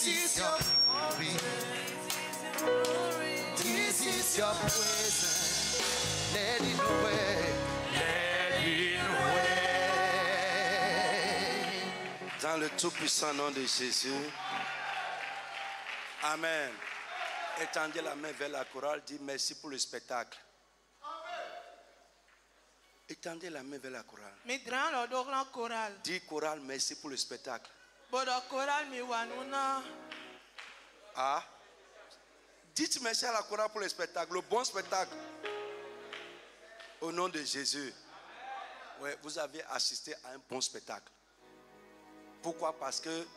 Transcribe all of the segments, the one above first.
is your glory. This is your presence. Let it away. Let it away. Dans le tout-puissant nom de Jésus. Amen. Étendez la main vers la chorale. Dis merci pour le spectacle. Étendez la main vers la chorale. Dis chorale, merci pour le spectacle. Ah. Dites merci à la chorale pour le spectacle, le bon spectacle. Au nom de Jésus. Ouais, vous avez assisté à un bon spectacle. Pourquoi? Parce que,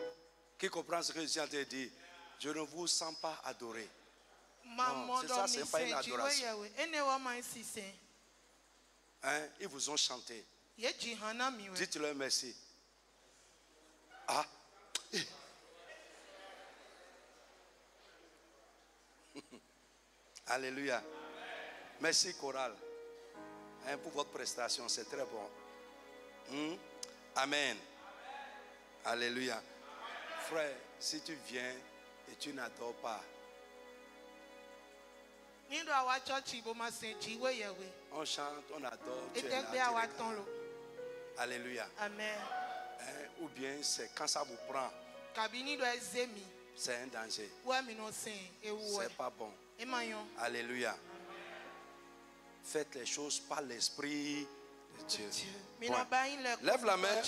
qui comprend ce que je suis en train de dire? Je ne vous sens pas adoré. Non, c'est ça, c'est pas une adoration. Hein? Ils vous ont chanté. Dites-leur merci. Ah. Alléluia. Merci chorale. Hein, pour votre prestation, c'est très bon. Amen. Alléluia. Frère, si tu viens et tu n'adores pas, on chante, on adore, tu es là, alléluia. Amen. Hein, ou bien c'est quand ça vous prend, c'est un danger. C'est pas bon. Alléluia. Faites les choses par l'esprit de Dieu. Lève la main.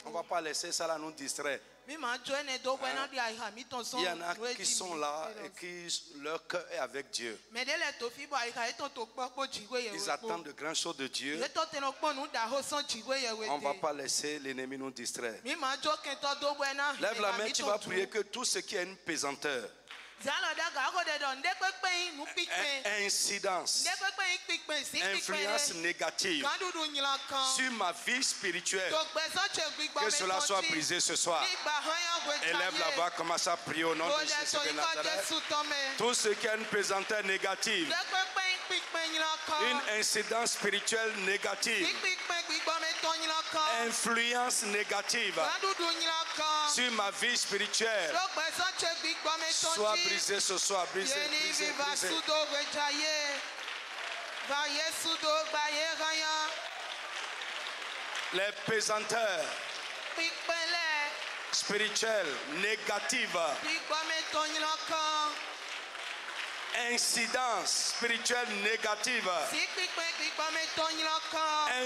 On ne va pas laisser ça là nous distraire. Il y en a qui sont là et qui leur cœur est avec Dieu. Ils attendent de grandes choses de Dieu. On ne va pas laisser l'ennemi nous distraire. Lève la main, tu vas prier que tout ce qui est une pesanteur, incidence, influence négative sur ma vie spirituelle, que cela soit brisé ce soir. Élève la voix, commence à prier au nom de Jésus de Nazareth. Tout ce qui est une pesanteur négative, une incidence spirituelle négative, influence négative sur ma vie spirituelle, soit brisé ce soir, brisé, brisé, brisé. Les pesanteurs spirituelles négatives, incidence spirituelle négative,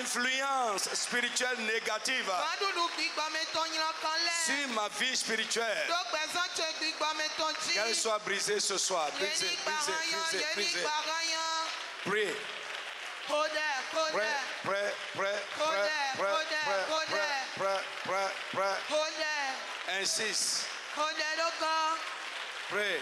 influence spirituelle négative sur ma vie spirituelle, qu'elle soit brisée ce soir. Brisée, brisée, brisée, brisée. Prie. Insiste. Pray.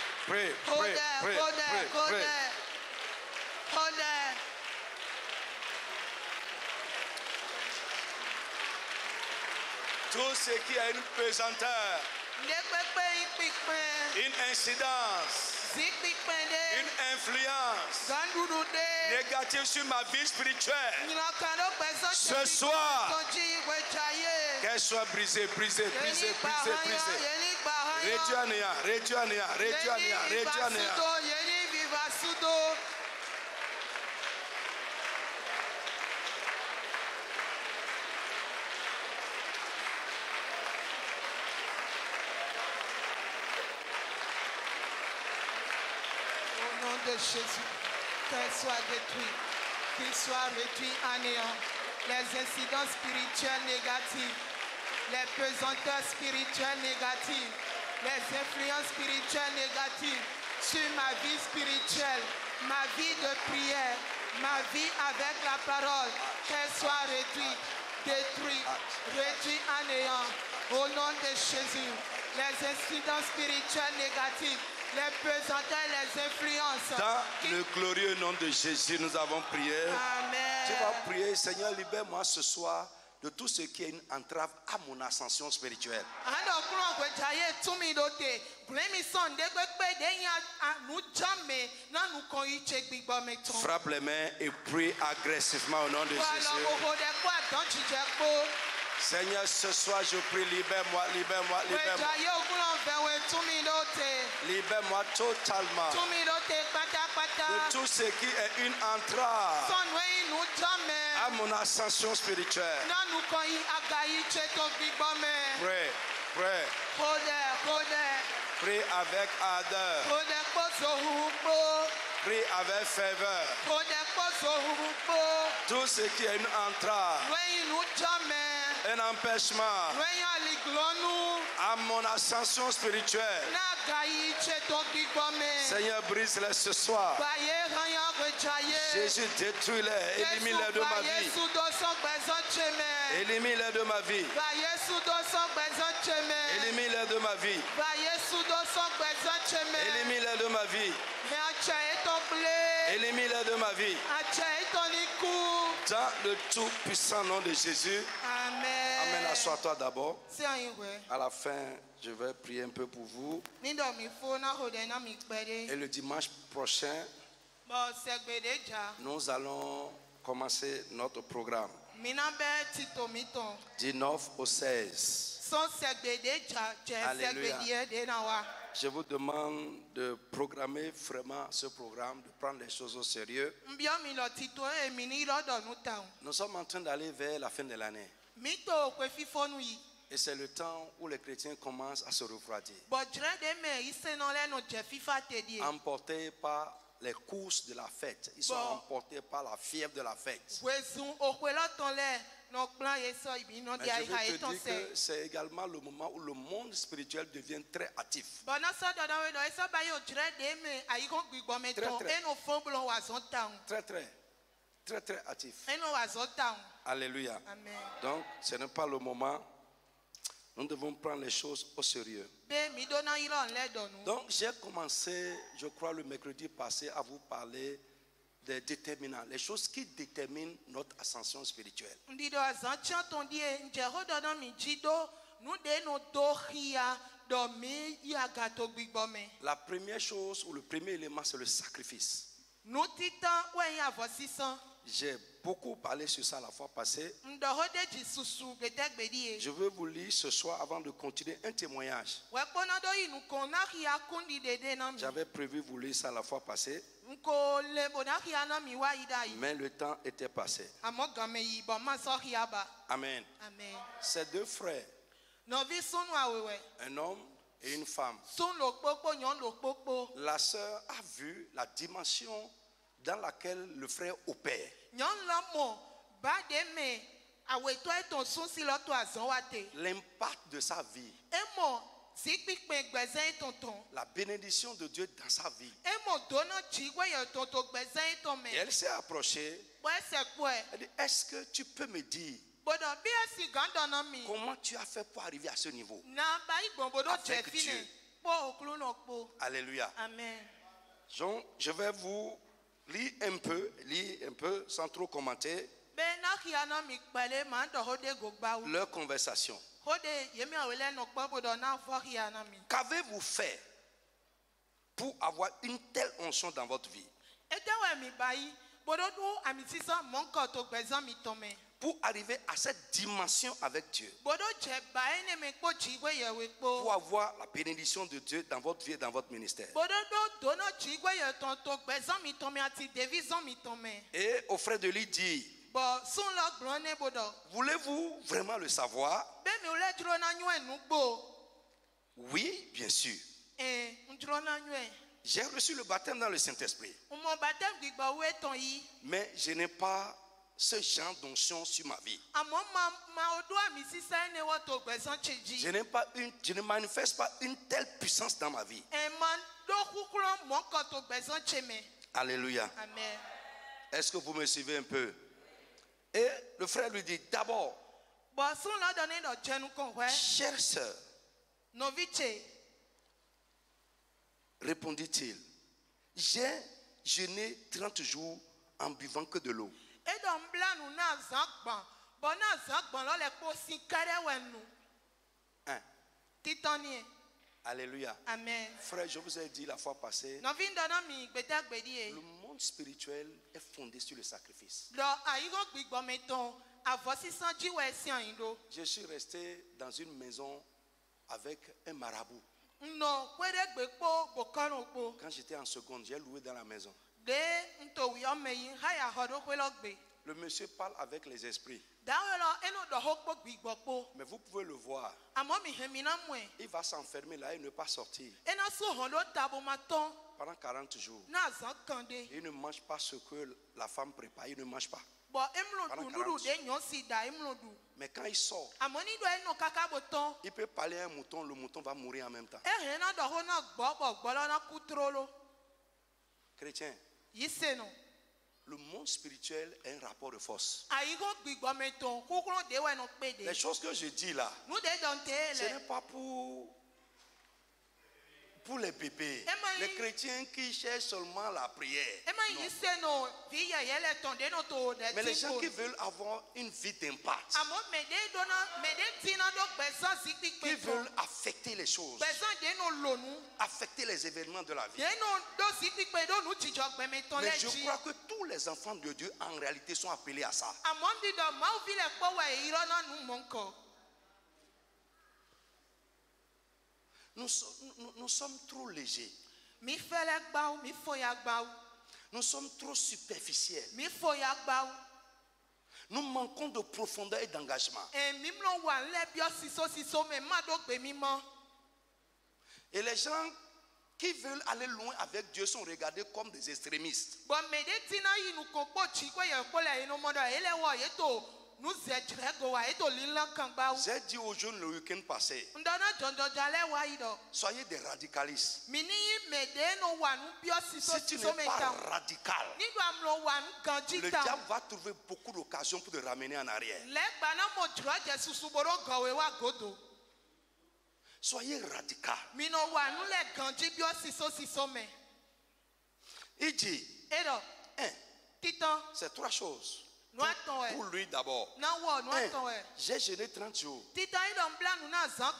Tout ce qui a une pesanteur, une incidence, une influence négative sur ma vie spirituelle, ce soir, qu'elle soit brisée, brisée, brisée, brisée, brisée. Réduit à néant, réduit à néant, réduit à néant, réduit à néant. De Jésus, qu'elle soit détruite, qu'il soit réduit à néant. Les incidences spirituelles négatives, les pesanteurs spirituelles négatives, les influences spirituelles négatives sur ma vie spirituelle, ma vie de prière, ma vie avec la parole, qu'elle soit réduite, détruite, réduite à néant. Au nom de Jésus, les incidences spirituelles négatives, les pesanteurs, les influences. Dans le glorieux nom de Jésus, nous avons prié. Amen. Tu vas prier, Seigneur, libère-moi ce soir de tout ce qui est une entrave à mon ascension spirituelle. Frappe les mains et prie agressivement au nom de Jésus. Seigneur, ce soir je prie, libère-moi, libère-moi, libère-moi. Libère-moi totalement de tout ce qui est une entrave à mon ascension spirituelle. Prie, prie. Prie avec ardeur. Prie avec ferveur. Tout ce qui est une entrave, un empêchement à mon ascension spirituelle. Seigneur, brise-les ce soir. Jésus, détruis-les, élimine-les de ma vie. Élimine-les de ma vie. Élimine-les de ma vie. Élimine-les de ma vie. Élimine-les de ma vie. Dans le tout puissant nom de Jésus. Amen. Assois-toi d'abord. À la fin, je vais prier un peu pour vous. Et le dimanche prochain, nous allons commencer notre programme. Du 9 au 16. Alléluia. Je vous demande de programmer vraiment ce programme, de prendre les choses au sérieux. Nous sommes en train d'aller vers la fin de l'année. Et c'est le temps où les chrétiens commencent à se refroidir. Emportés par les courses de la fête. Ils sont emportés par la fièvre de la fête. Mais je veux te dire que c'est également le moment où le monde spirituel devient très actif. Très actif. Alléluia. Amen. Donc ce n'est pas le moment. Nous devons prendre les choses au sérieux. Donc j'ai commencé, je crois le mercredi passé, à vous parler des déterminants, les choses qui déterminent notre ascension spirituelle. La première chose ou le premier élément, c'est le sacrifice. J'ai beaucoup parlé sur ça la fois passée. Je veux vous lire ce soir avant de continuer un témoignage. J'avais prévu vous lire ça la fois passée, mais le temps était passé. Amen. Ces deux frères, un homme et une femme. La sœur a vu la dimension dans laquelle le frère opère. L'impact de sa vie. La bénédiction de Dieu dans sa vie. Et elle s'est approchée. Elle dit, est-ce que tu peux me dire comment tu as fait pour arriver à ce niveau avec Dieu? Alléluia. Amen. Donc, je vais vous lire un peu sans trop commenter leur conversation. Qu'avez-vous fait pour avoir une telle onction dans votre vie? Pour arriver à cette dimension avec Dieu. Pour avoir la bénédiction de Dieu dans votre vie et dans votre ministère. Et au frère de lui dit, voulez-vous vraiment le savoir? Oui, bien sûr. J'ai reçu le baptême dans le Saint-Esprit. Mais je n'ai pas ce genre d'onction sur ma vie. Je ne manifeste pas une telle puissance dans ma vie. Alléluia. Amen. Est-ce que vous me suivez un peu? Et le frère lui dit, d'abord, chère sœur, répondit-il, j'ai jeûné 30 jours en buvant que de l'eau. Alléluia. Amen. Frère, je vous ai dit la fois passée, le monde spirituel est fondé sur le sacrifice. Je suis resté dans une maison avec un marabout. Quand j'étais en seconde, j'ai loué dans la maison. Le monsieur parle avec les esprits. Mais vous pouvez le voir. Il va s'enfermer là et ne pas sortir. Pendant 40 jours. Il ne mange pas ce que la femme prépare. Il ne mange pas. Mais quand il sort, il peut parler à un mouton, le mouton va mourir en même temps. Chrétien, le monde spirituel a un rapport de force. Les choses que je dis là, ce n'est pas pour les bébés, les chrétiens qui cherchent seulement la prière. Non. Mais les gens qui veulent avoir une vie d'impact, qui veulent affecter les choses, affecter les événements de la vie. Mais je crois que tous les enfants de Dieu en réalité sont appelés à ça. Nous sommes trop légers. Nous sommes trop superficiels. Nous manquons de profondeur et d'engagement. Et les gens qui veulent aller loin avec Dieu sont regardés comme des extrémistes. J'ai dit aux jeunes le week-end passé, soyez des radicalistes. Si tu n'es pas radical, le diable va trouver beaucoup d'occasions pour te ramener en arrière. Soyez radical. Il dit, c'est trois choses. Pour lui d'abord. J'ai jeûné 30 jours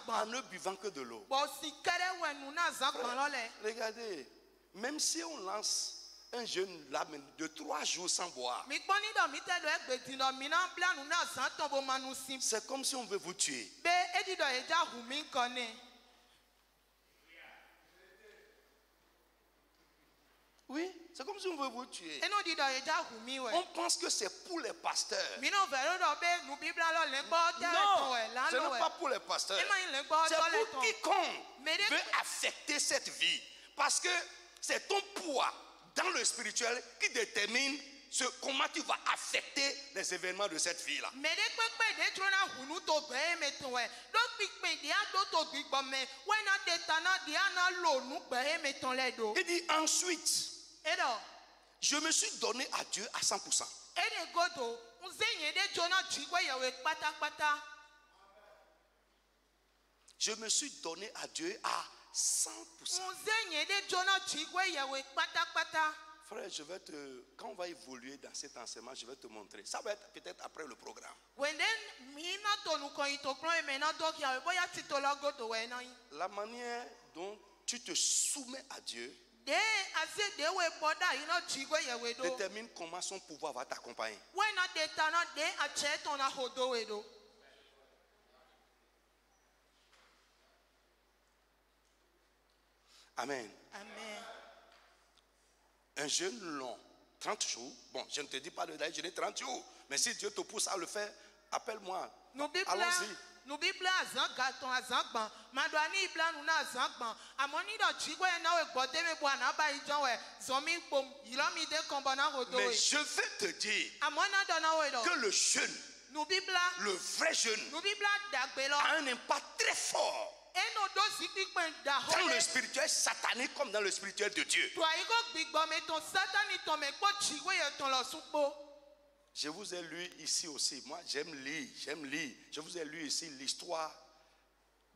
en ne buvant que de l'eau. Regardez, même si on lance un jeûne là de 3 jours sans boire, c'est comme si on veut vous tuer. Oui, c'est comme si on veut vous tuer. On pense que c'est pour les pasteurs. Non, ce n'est pas pour les pasteurs. C'est pour quiconque veut affecter cette vie. Parce que c'est ton poids dans le spirituel qui détermine comment tu vas affecter les événements de cette vie-là. Il dit ensuite, je me suis donné à Dieu à 100%. Je me suis donné à Dieu à 100%. Frère, quand on va évoluer dans cet enseignement, je vais te montrer. Ça va être peut-être après le programme. La manière dont tu te soumets à Dieu détermine comment son pouvoir va t'accompagner. Amen. Amen. Un jeûne long, 30 jours. Bon, je ne te dis pas de jeûner 30 jours. Mais si Dieu te pousse à le faire, appelle-moi. Allons-y. Mais je vais te dire que le jeûne, le vrai jeûne, a un impact très fort dans le spirituel satanique comme dans le spirituel de Dieu. Je vous ai lu ici aussi. Moi, j'aime lire. Je vous ai lu ici l'histoire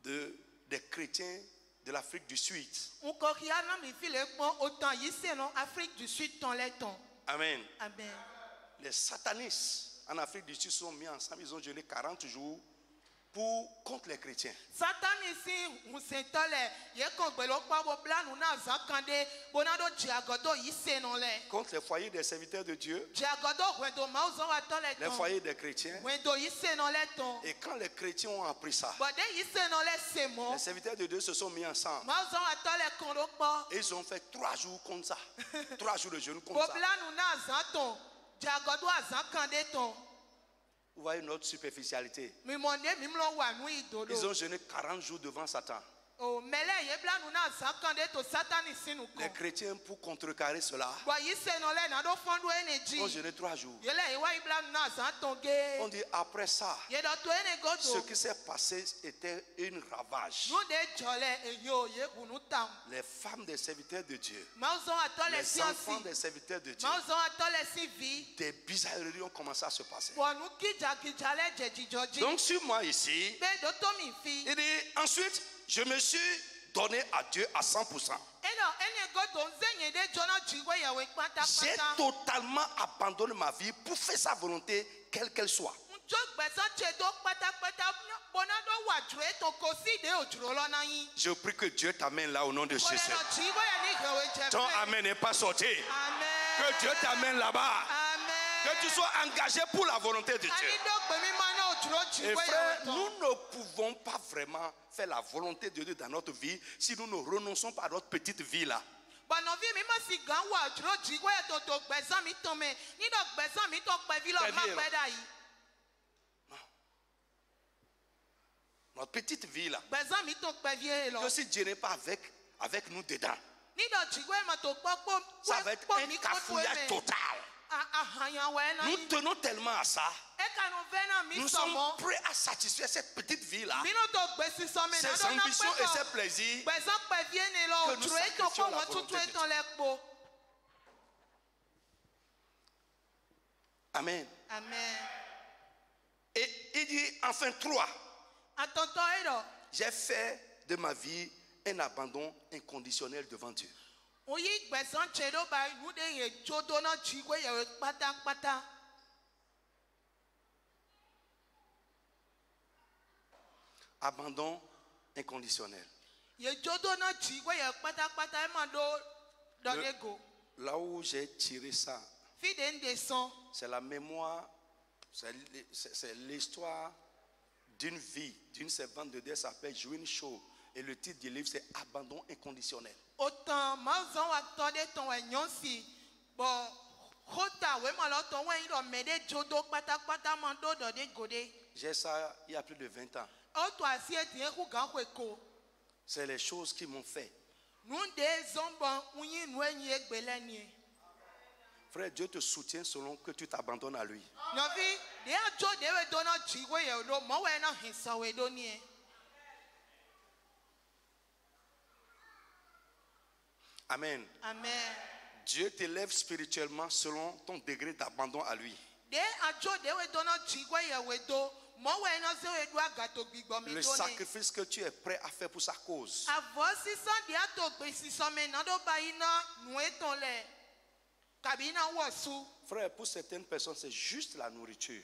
des chrétiens de l'Afrique du Sud. Amen. Amen. Les satanistes en Afrique du Sud sont mis ensemble. Ils ont jeûné 40 jours contre les chrétiens. Contre les foyers des serviteurs de Dieu, les foyers des chrétiens. Et quand les chrétiens ont appris ça, les serviteurs de Dieu se sont mis ensemble. Et ils ont fait 3 jours comme ça. 3 jours de jeûne comme ça. Vous voyez notre superficialité. Ils ont jeûné 40 jours devant Satan. Les chrétiens, pour contrecarrer cela, ont jeûné 3 jours. On dit après ça, ce qui s'est passé était une ravage. Les femmes des serviteurs de Dieu, les enfants des serviteurs de Dieu, des bizarreries ont commencé à se passer. Donc sur moi ici, il dit ensuite, je me suis donné à Dieu à 100%. J'ai totalement abandonné ma vie pour faire sa volonté, quelle qu'elle soit. Je prie que Dieu t'amène là au nom de Jésus. Ton amen n'est pas sorti. Que Dieu t'amène là-bas. Que tu sois engagé pour la volonté de Dieu. Et frère, nous ne pouvons pas vraiment faire la volonté de Dieu dans notre vie si nous ne renonçons pas à notre petite vie là. Notre petite vie là. Que si Dieu n'est pas avec nous dedans, ça va être un cafouillage total. Nous tenons tellement à ça. Nous sommes prêts à satisfaire cette petite vie là, ses ambitions et ses plaisirs, que nous sacrifions la volonté de Dieu. Amen. Et il dit enfin 3. J'ai fait de ma vie un abandon inconditionnel devant Dieu. Abandon inconditionnel. Là où j'ai tiré ça, c'est la mémoire, c'est l'histoire d'une vie, d'une servante de Dieu, s'appelle Joanne Shaw. Et le titre du livre, c'est Abandon inconditionnel. J'ai ça il y a plus de 20 ans. C'est les choses qui m'ont fait. Frère, Dieu te soutient selon que tu t'abandonnes à lui. Amen. Dieu t'élève spirituellement selon ton degré d'abandon à lui. Le sacrifice que tu es prêt à faire pour sa cause. Frère, pour certaines personnes, c'est juste la nourriture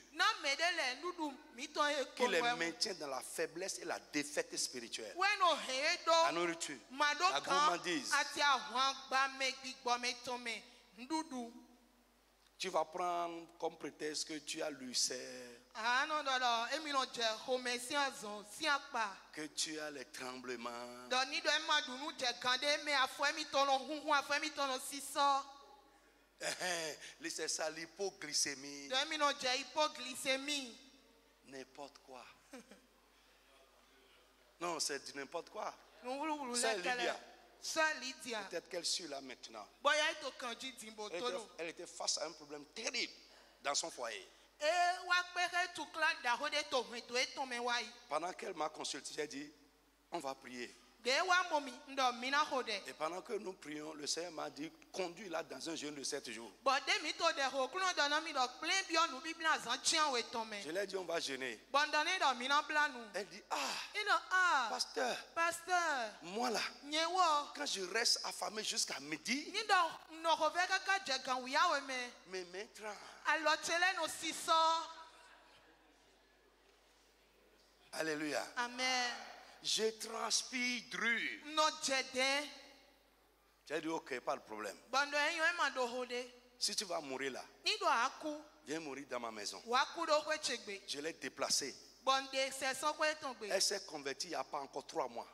qui les maintient dans la faiblesse et la défaite spirituelle. La nourriture, la gourmandise. Tu vas prendre comme prétexte que tu as l'ulcère, que tu as les tremblements. C'est ça l'hypoglycémie. N'importe quoi. Non, c'est du n'importe quoi. C'est Lydia. Peut-être qu'elle suit là maintenant. Elle était face à un problème terrible dans son foyer. Pendant qu'elle m'a consulté, j'ai dit, on va prier. Et pendant que nous prions, le Seigneur m'a dit, conduis-la dans un jeûne de 7 jours. Je lui ai dit, on va jeûner. Elle dit, pasteur, moi là, quand je reste affamé jusqu'à midi, mes mains tremblent. Alléluia. Amen. Je transpire dru. Non, j'ai dit ok, pas de problème. Si tu vas mourir là, viens mourir dans ma maison. Je l'ai déplacé. Elle s'est convertie il n'y a pas encore 3 mois.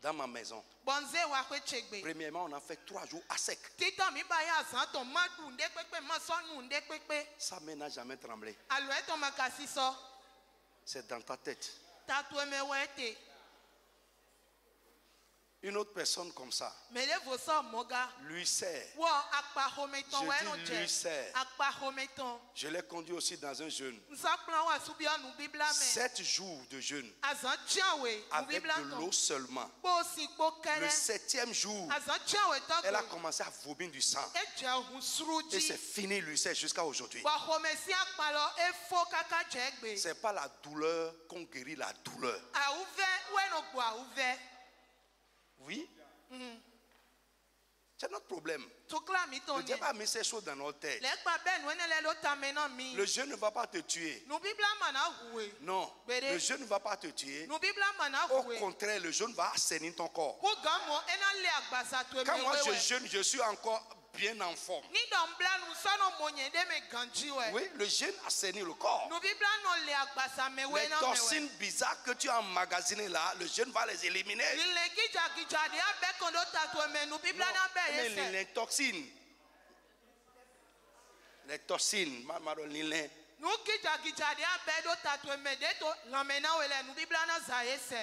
Dans ma maison. Premièrement, on a fait 3 jours à sec. Sa main n'a jamais tremblé. C'est dans ta tête. Une autre personne comme ça, lui sert. Je dis lui sert. Je l'ai conduit aussi dans un jeûne. 7 jours de jeûne. Avec de l'eau seulement. Le 7e jour, elle a commencé à vomir du sang. Et c'est fini lui sert jusqu'à aujourd'hui. C'est pas la douleur qu'on guérit la douleur. Oui. C'est notre problème. Le diable a mis ces choses dans notre tête. Le jeûne ne va pas te tuer. Non. Le jeûne ne va pas te tuer. Au contraire, le jeûne va assainir ton corps. Quand moi je jeûne, je suis encore bien en forme. Oui, le jeûne assainit le corps. Les toxines bizarres que tu as emmagasinées là, le jeûne va les éliminer. Non, les toxines. Les toxines.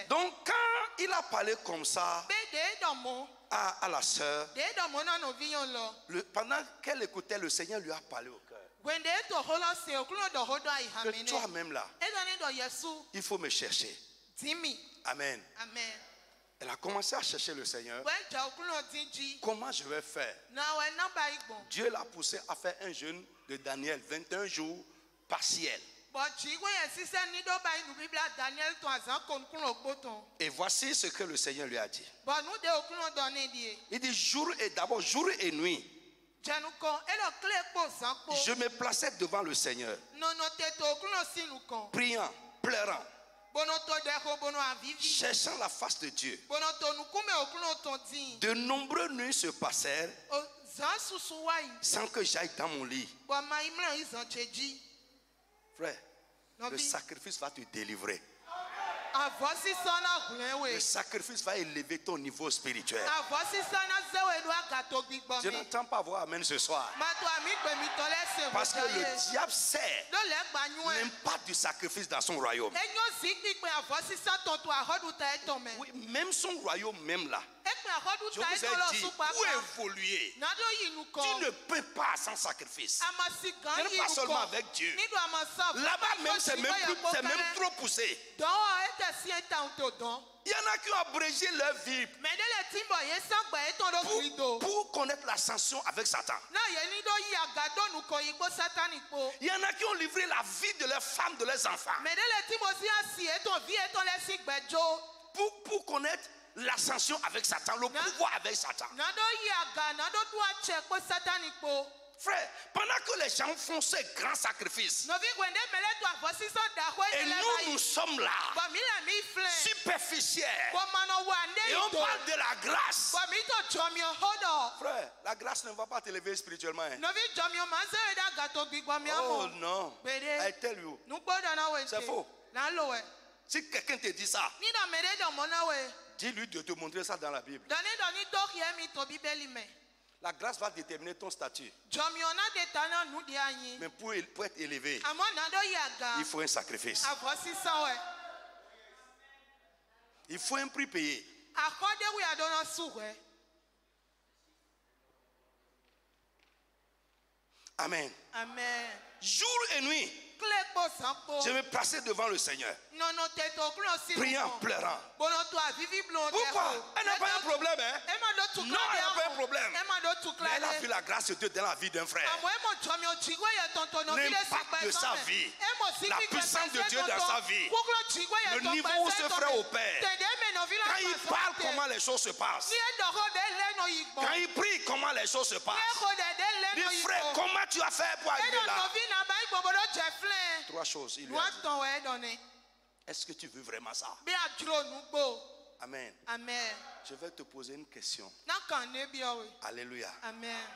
Donc quand il a parlé comme ça à la sœur, pendant qu'elle écoutait, le Seigneur lui a parlé au cœur. Que toi-même là, il faut me chercher. Amen. Elle a commencé à chercher le Seigneur. Comment je vais faire? Dieu l'a poussé à faire un jeûne de Daniel, 21 jours partiel. Et voici ce que le Seigneur lui a dit. Il dit jour et nuit. Je me plaçais devant le Seigneur, priant, pleurant, cherchant la face de Dieu. De nombreuses nuits se passèrent sans que j'aille dans mon lit. Frère, le sacrifice va te délivrer. Le sacrifice va élever ton niveau spirituel. Je n'entends pas voir amen ce soir. Parce que le diable sait l'impact du sacrifice dans son royaume. Oui, même son royaume même là. Je vous ai dit, où évoluer? Tu ne peux pas sans sacrifice. Ce n'est pas seulement avec Dieu. Là-bas même, c'est même trop poussé. Il y en a qui ont abrégé leur vie pour connaître la sanction avec Satan. Il y en a qui ont livré la vie de leurs femmes, de leurs enfants pour connaître l'ascension avec Satan, le pouvoir avec Satan. Frère, pendant que les gens font ces grands sacrifices, et nous sommes là, superficiels, et on parle de la grâce. Frère, la grâce ne va pas t'élever spirituellement. Hein. Oh non, I tell you, c'est faux. Si quelqu'un te dit ça, dis-lui de te montrer ça dans la Bible. La grâce va déterminer ton statut. Mais pour être élevé, il faut un sacrifice. Il faut un prix payé. Amen. Amen. Jour et nuit, je me plaçais devant le Seigneur, priant, pleurant. Pourquoi? Elle n'a pas un problème, hein? Non, elle n'a pas un problème. Mais elle a vu la grâce de Dieu dans la vie d'un frère. L'impact de sa vie, la puissance de Dieu dans sa vie, le niveau où ce frère opère. Quand il parle, comment les choses se passent. Quand il prie, comment les choses se passent. Dis frère, comment tu as fait pour arriver là? 3 choses. Il lui a dit. Est-ce que tu veux vraiment ça? Amen. Amen. Je vais te poser une question. Alléluia. Amen.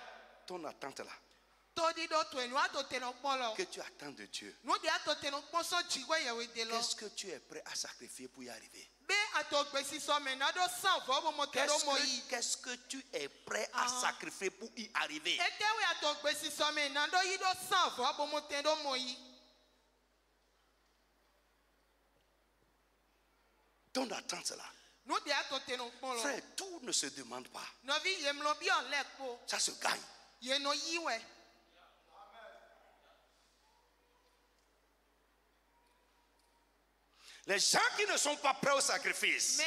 Ton attente là. Que tu attends de Dieu. Qu'est-ce que tu es prêt à sacrifier pour y arriver? Qu'est-ce que tu es prêt à sacrifier pour y arriver? Ton attente là. Frère, tout ne se demande pas. Ça se gagne. Les gens qui ne sont pas prêts au sacrifice,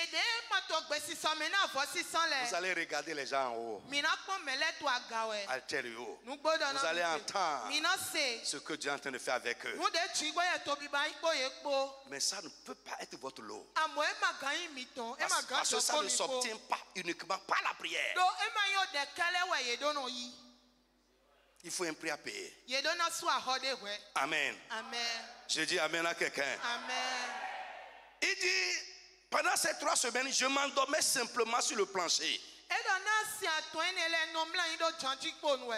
vous allez regarder les gens en haut. I'll tell you. Vous allez entendre ce que Dieu est en train de faire avec eux. Mais ça ne peut pas être votre lot. Parce que ça ne s'obtient pas uniquement par la prière. Il faut un prix à payer. Amen. Amen. Je dis amen à quelqu'un. Amen. Il dit, pendant ces 3 semaines, je m'endormais simplement sur le plancher.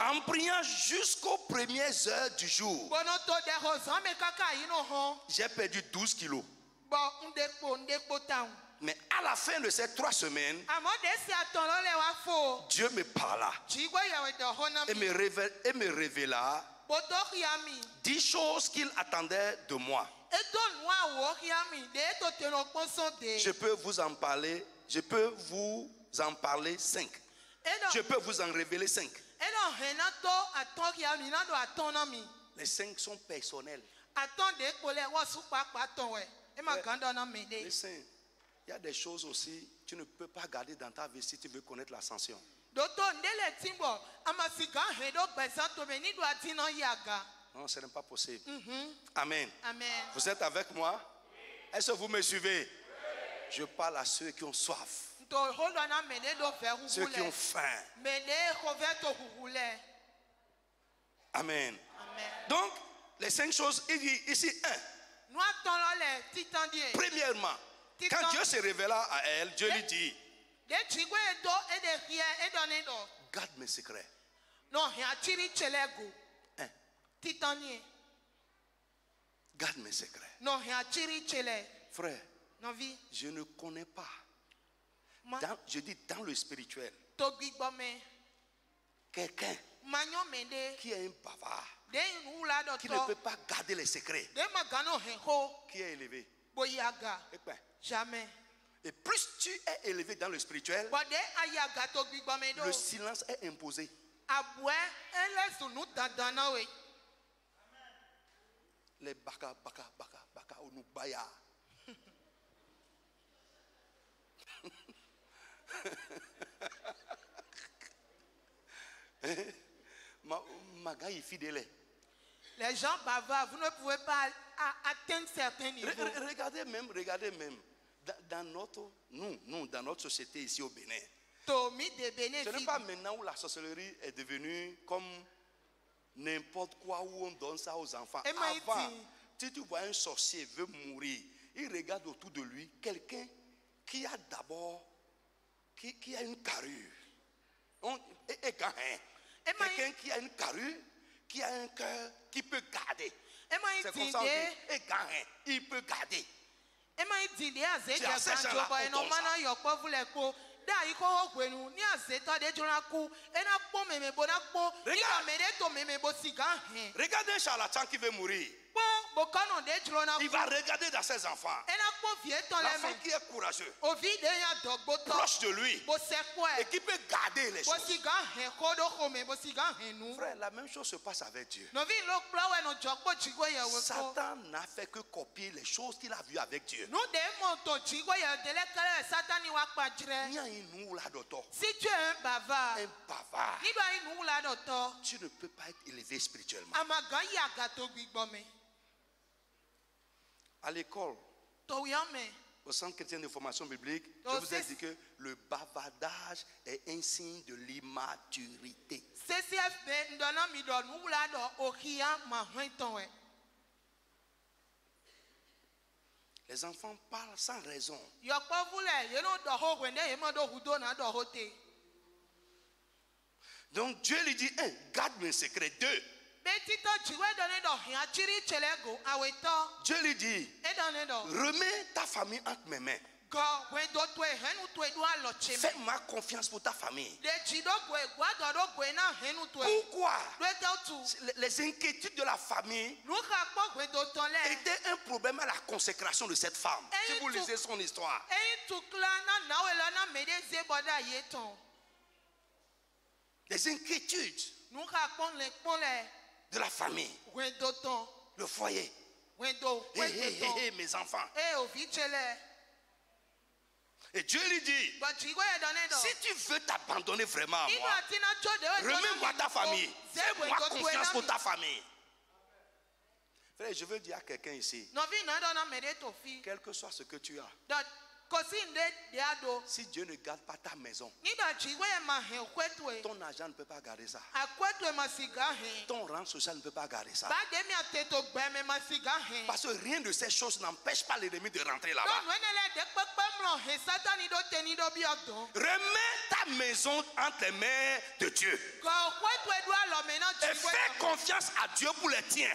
En priant jusqu'aux premières heures du jour. J'ai perdu 12 kilos. Mais à la fin de ces 3 semaines, Dieu me parla et me révéla 10 choses qu'il attendait de moi. Je peux vous en parler. Je peux vous en parler 5. Je peux vous en révéler 5. Les 5 sont personnels. Listen, il y a des choses aussi que tu ne peux pas garder dans ta vie si tu veux connaître l'ascension. Non, ce n'est pas possible. Amen. Amen. Vous êtes avec moi? Est-ce que vous me suivez? Je parle à ceux qui ont soif. Ceux qui ont faim. Amen. Donc, les 5 choses, il dit ici 1. Premièrement, quand Dieu se révéla à elle, Dieu lui dit, garde mes secrets. 1. Garde mes secrets. Frère, je ne connais pas. Je dis dans le spirituel. Quelqu'un qui est un bavard, qui ne peut pas garder les secrets, qui est élevé. Jamais. Et plus tu es élevé dans le spirituel, le silence est imposé. Les baka onubaya. Les gens bavards, vous ne pouvez pas atteindre certains niveaux. Regardez même. Dans notre société ici au Bénin. Ce n'est pas maintenant où la sorcellerie est devenue comme n'importe quoi où on donne ça aux enfants. Avant, si tu vois un sorcier veut mourir, il regarde autour de lui quelqu'un qui a d'abord qui a une carrure. Quelqu'un qui a une carrure, qui a un cœur qui peut garder. C'est comme ça il peut garder. Regardez un charlatan qui veut mourir. Il va regarder dans ses enfants. L'enfant qui est courageux, proche de lui, et qui peut garder les choses. Frère, la même chose se passe avec Dieu. Satan n'a fait que copier les choses qu'il a vues avec Dieu. Si tu es un bavard, tu ne peux pas être élevé spirituellement. À l'école, au Centre chrétien de formation biblique, je vous ai dit que le bavardage est un signe de l'immaturité. Les enfants parlent sans raison. Donc Dieu lui dit, garde mes secrets. 2. Dieu lui dit, remets ta famille entre mes mains. Fais-moi confiance pour ta famille. Pourquoi les inquiétudes de la famille étaient un problème à la consécration de cette femme? Si vous lisez son histoire. Les inquiétudes de la famille, le foyer. Mes enfants. Et Dieu lui dit, si tu veux t'abandonner vraiment à moi, remets-moi ta famille. Fais-moi confiance pour ta famille. Frère, je veux dire à quelqu'un ici, quel que soit ce que tu as, si Dieu ne garde pas ta maison, ton argent ne peut pas garder ça. Ton rang social ne peut pas garder ça. Parce que rien de ces choses n'empêche pas l'ennemi de rentrer là-bas. Remets ta maison entre les mains de Dieu. Et fais confiance à Dieu pour les tiens.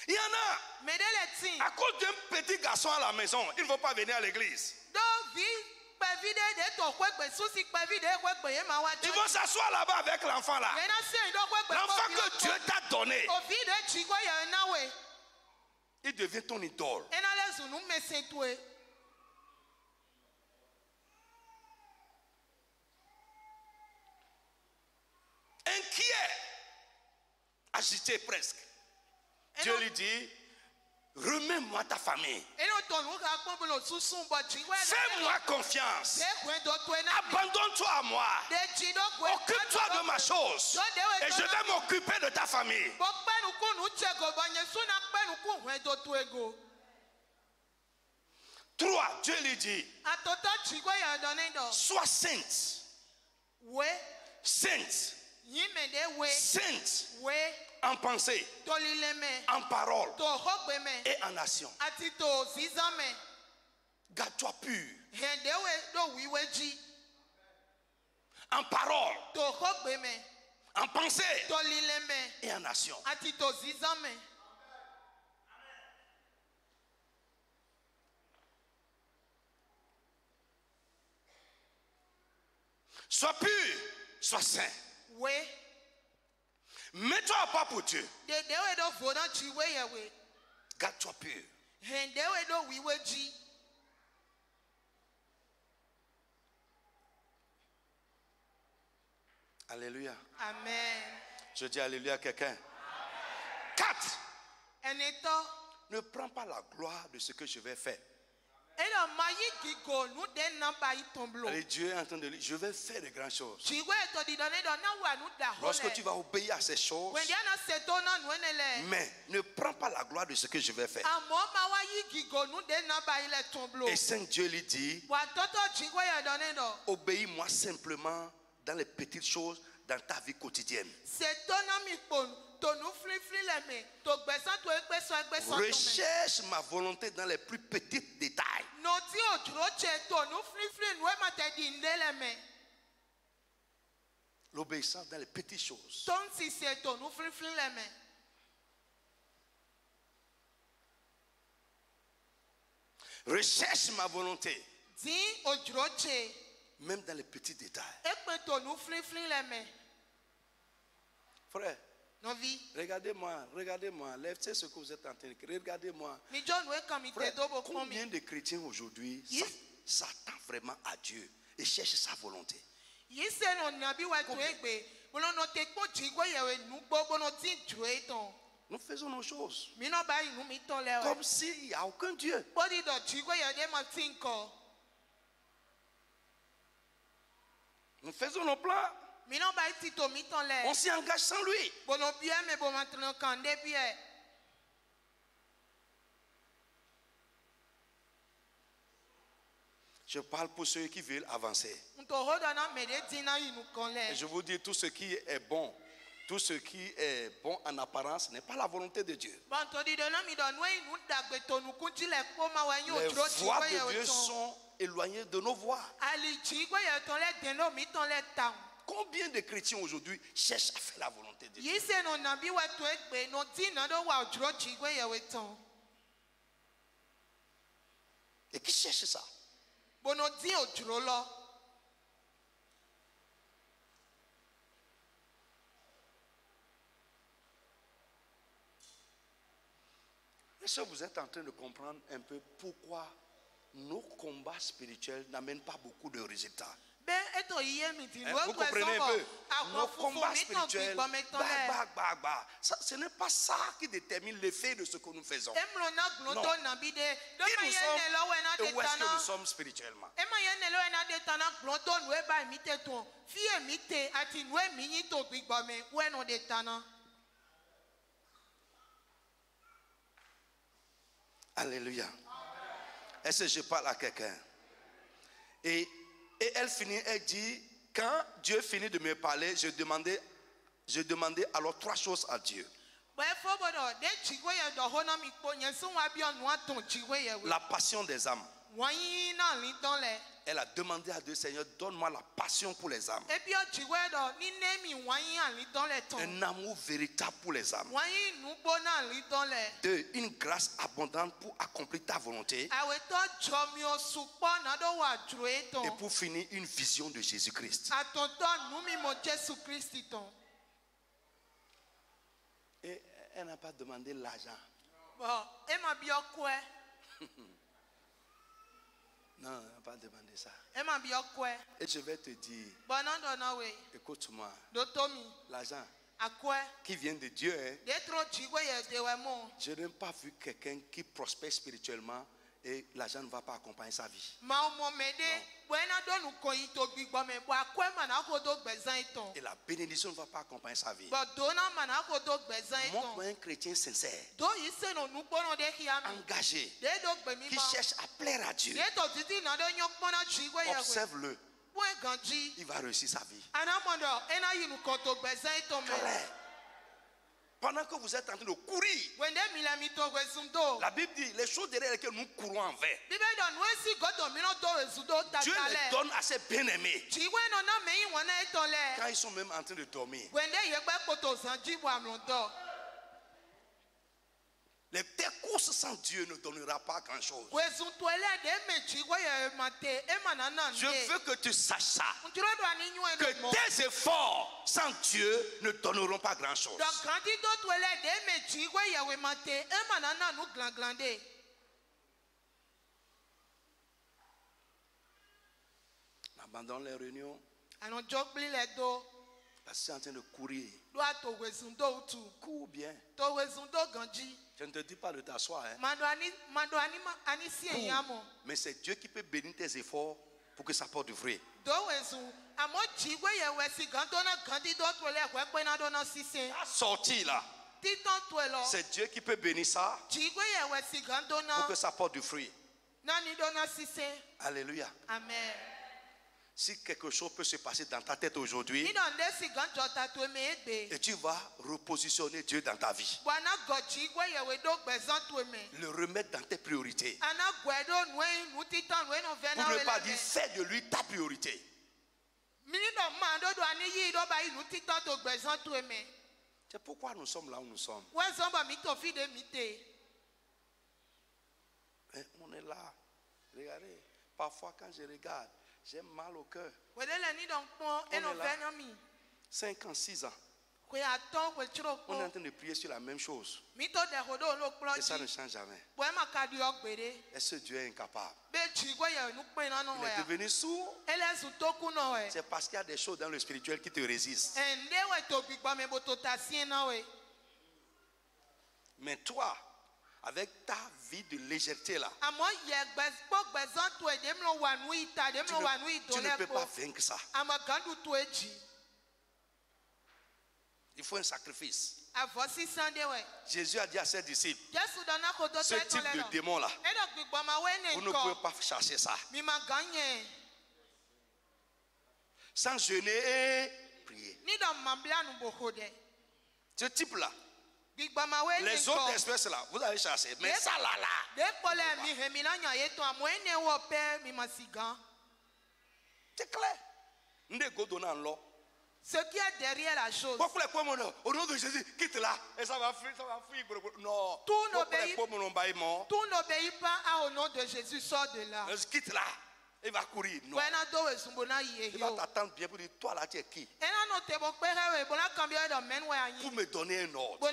Il y en a, à cause d'un petit garçon à la maison, il ne faut pas venir à l'église. Ils vont s'asseoir là-bas avec l'enfant là. L'enfant que Dieu t'a donné, il devient ton idole. Inquiet, agité presque. Dieu lui dit, remets-moi ta famille. Fais-moi confiance. Abandonne-toi à moi. Occupe-toi de ma chose. Et je vais m'occuper de ta famille. 3. Dieu lui dit, sois sainte. Sainte. Sainte. En pensée, en parole et en action. Garde-toi pur. En parole, en pensée et en action. Sois pur, sois saint. Mets-toi à part pour Dieu. Garde-toi pur. Alléluia. Amen. Je dis alléluia à quelqu'un. 4. Ne prends pas la gloire de ce que je vais faire. Allez, Dieu est en train de dire, je vais faire de grandes choses. Lorsque tu vas obéir à ces choses, mais ne prends pas la gloire de ce que je vais faire. Et Saint Dieu lui dit, obéis-moi simplement dans les petites choses dans ta vie quotidienne. Recherche ma volonté dans les plus petits détails. L'obéissance dans les petites choses. Recherche ma volonté. Même dans les petits détails. Frère, regardez-moi, lèvez ce que vous êtes en train de dire. Regardez-moi. Frère, combien de chrétiens aujourd'hui s'attendent vraiment à Dieu et cherchent sa volonté? Nous faisons nos choses comme s'il n'y a aucun Dieu. Nous faisons nos plans. On s'y engage sans lui. Je parle pour ceux qui veulent avancer. Et je vous dis, tout ce qui est bon, tout ce qui est bon en apparence n'est pas la volonté de Dieu. Les voies de Dieu sont éloignées de nos voies. Combien de chrétiens aujourd'hui cherchent à faire la volonté de Dieu? Et qui cherche ça? Est-ce que vous êtes en train de comprendre un peu pourquoi nos combats spirituels n'amènent pas beaucoup de résultats? Vous comprenez un peu? Nos combats spirituels, ce n'est pas ça qui détermine l'effet de ce que nous faisons. Non. Qui nous sommes et où est-ce que nous sommes spirituellement? Alléluia. Est-ce que je parle à quelqu'un? Et elle finit, elle dit, quand Dieu finit de me parler, je demandais alors 3 choses à Dieu. La passion des âmes. Elle a demandé à Dieu, Seigneur, donne-moi la passion pour les âmes. Un amour véritable pour les âmes. 2, une grâce abondante pour accomplir ta volonté. Et pour finir, une vision de Jésus-Christ. Et elle n'a pas demandé l'argent. Non, elle n'a pas demandé ça. Et je vais te dire, écoute-moi, l'argent qui vient de Dieu, je n'ai pas vu quelqu'un qui prospère spirituellement et l'argent ne va pas accompagner sa vie. Non. Et la bénédiction ne va pas accompagner sa vie. Montre-moi un chrétien sincère, engagé, qui cherche à plaire à Dieu. Observe-le. Il va réussir sa vie. Pendant que vous êtes en train de courir, la Bible dit les choses derrière lesquelles nous courons en vain, Dieu les donne à ses bien-aimés quand ils sont même en train de dormir. Tes courses sans Dieu ne donnera pas grand-chose. Je veux que tu saches ça. Que tes efforts sans Dieu ne donneront pas grand-chose. Abandonne les réunions. Parce que tu es en train de courir. Cours bien. Je ne te dis pas de t'asseoir. Mais c'est Dieu qui peut bénir tes efforts pour que ça porte du fruit. Sorti là. C'est Dieu qui peut bénir ça pour que ça porte du fruit. Alléluia. Amen. Si quelque chose peut se passer dans ta tête aujourd'hui, et tu vas repositionner Dieu dans ta vie, le remettre dans tes priorités, pour ne pas dire fais de lui ta priorité. C'est pourquoi nous sommes là où nous sommes. On est là. Regardez, parfois quand je regarde, j'ai mal au cœur. On est là, 5 ans, 6 ans. On est en train de prier sur la même chose. Et ça ne change jamais. Est-ce que Dieu est incapable? Il est devenu sourd. C'est parce qu'il y a des choses dans le spirituel qui te résistent. Mais toi, avec ta vie de légèreté là, tu ne peux pas vaincre ça. Il faut un sacrifice. Jésus a dit à ses disciples, ce type de démon-là, vous ne pouvez pas chasser ça sans jeûner et prier. Ce type-là, les autres espèces là, vous avez chassé, mais ça là. C'est clair. Ce qui est derrière la chose. Au nom de Jésus, quitte là. Et ça va fuir. Non. Tout n'obéit pas au nom de Jésus, sort de là. Quitte là. Il va courir. Non. Il va t'attendre bien pour dire, toi là, tu es qui? Pour me donner un ordre.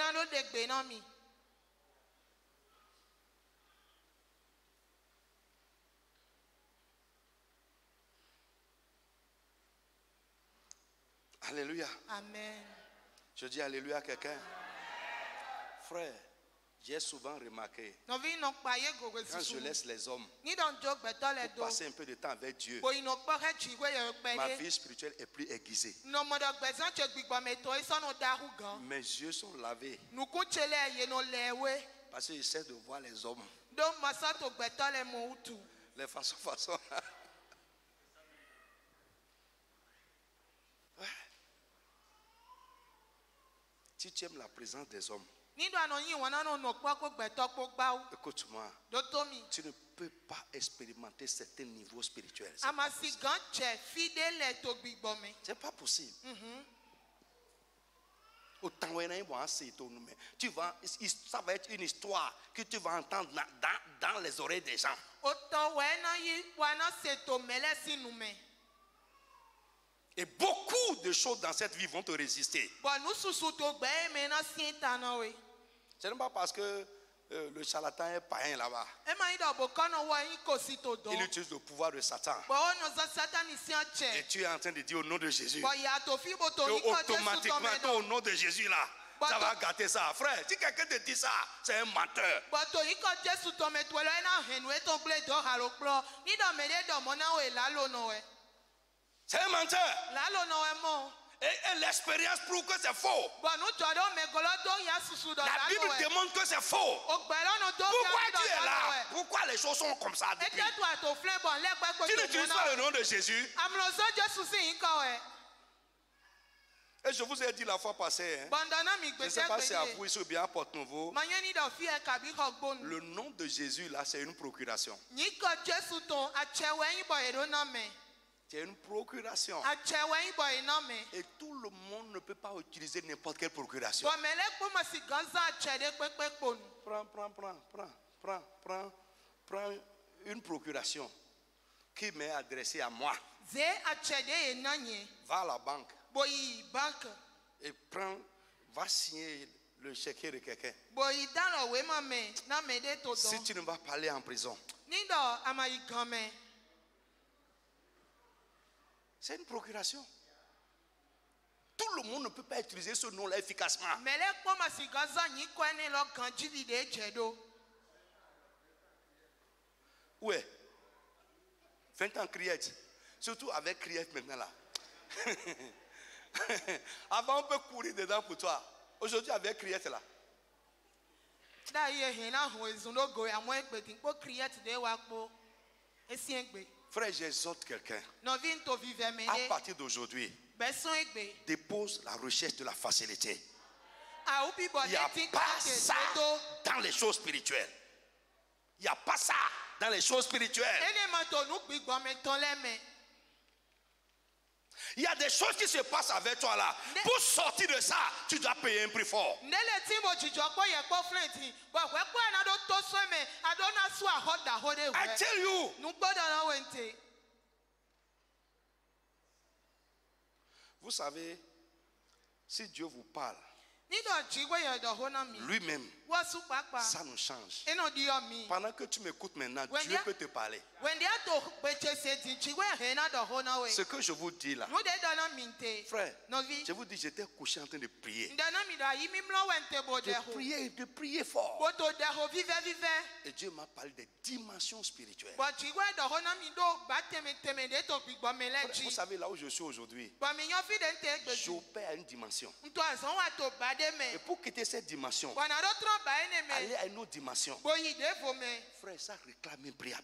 Alléluia. Amen. Je dis alléluia à quelqu'un. Frère, j'ai souvent remarqué, quand je laisse les hommes pour passer un peu de temps avec Dieu, ma vie spirituelle est plus aiguisée. Mes yeux sont lavés parce que j'essaie de voir les hommes. Les façons. Si tu aimes la présence des hommes, écoute-moi, tu ne peux pas expérimenter certains niveaux spirituels. C'est pas possible. Tu vas, ça va être une histoire que tu vas entendre dans les oreilles des gens. Et beaucoup de choses dans cette vie vont te résister. Ce n'est pas parce que le charlatan est païen là-bas. Il utilise le pouvoir de Satan. Et tu es en train de dire au nom de Jésus. Que automatiquement, au nom de Jésus là, ça va gâter ça. Frère, si quelqu'un te dit ça, c'est un menteur. C'est un menteur. Et l'expérience prouve que c'est faux. La Bible démontre que c'est faux. Pourquoi tu es là? Pourquoi les choses sont comme ça depuis? Tu n'utilises pas le nom de Jésus. Et je vous ai dit la fois passée, je ne sais pas si c'est à vous ici ou bien à Porte-Nouveau, le nom de Jésus là, c'est une procuration. C'est une procuration. Et tout le monde ne peut pas utiliser n'importe quelle procuration. Prends une procuration qui m'est adressée à moi. Va à la banque. Et va signer le chèque de quelqu'un. Si tu ne vas pas aller en prison. C'est une procuration. Tout le monde ne peut pas utiliser ce nom-là efficacement. Ouais. 20 ans criette. Surtout avec criette maintenant là. Avant on peut courir dedans pour toi. Aujourd'hui avec criette là. Frère, j'exhorte quelqu'un. À partir d'aujourd'hui, dépose la recherche de la facilité. Il n'y a pas ça dans les choses spirituelles. Il n'y a pas ça dans les choses spirituelles. Il y a des choses qui se passent avec toi là. Pour sortir de ça, tu dois payer un prix fort. I tell you. Vous savez, si Dieu vous parle, lui-même, ça nous change. Pendant que tu m'écoutes maintenant, Dieu peut te parler. Ce que je vous dis là, frère, je vous dis, j'étais couché en train de prier. De prier fort. Et Dieu m'a parlé des dimensions spirituelles. Vous savez, là où je suis aujourd'hui, j'opère à une dimension. Et pour quitter cette dimension, aller à une autre dimension, frère, ça réclame une prière.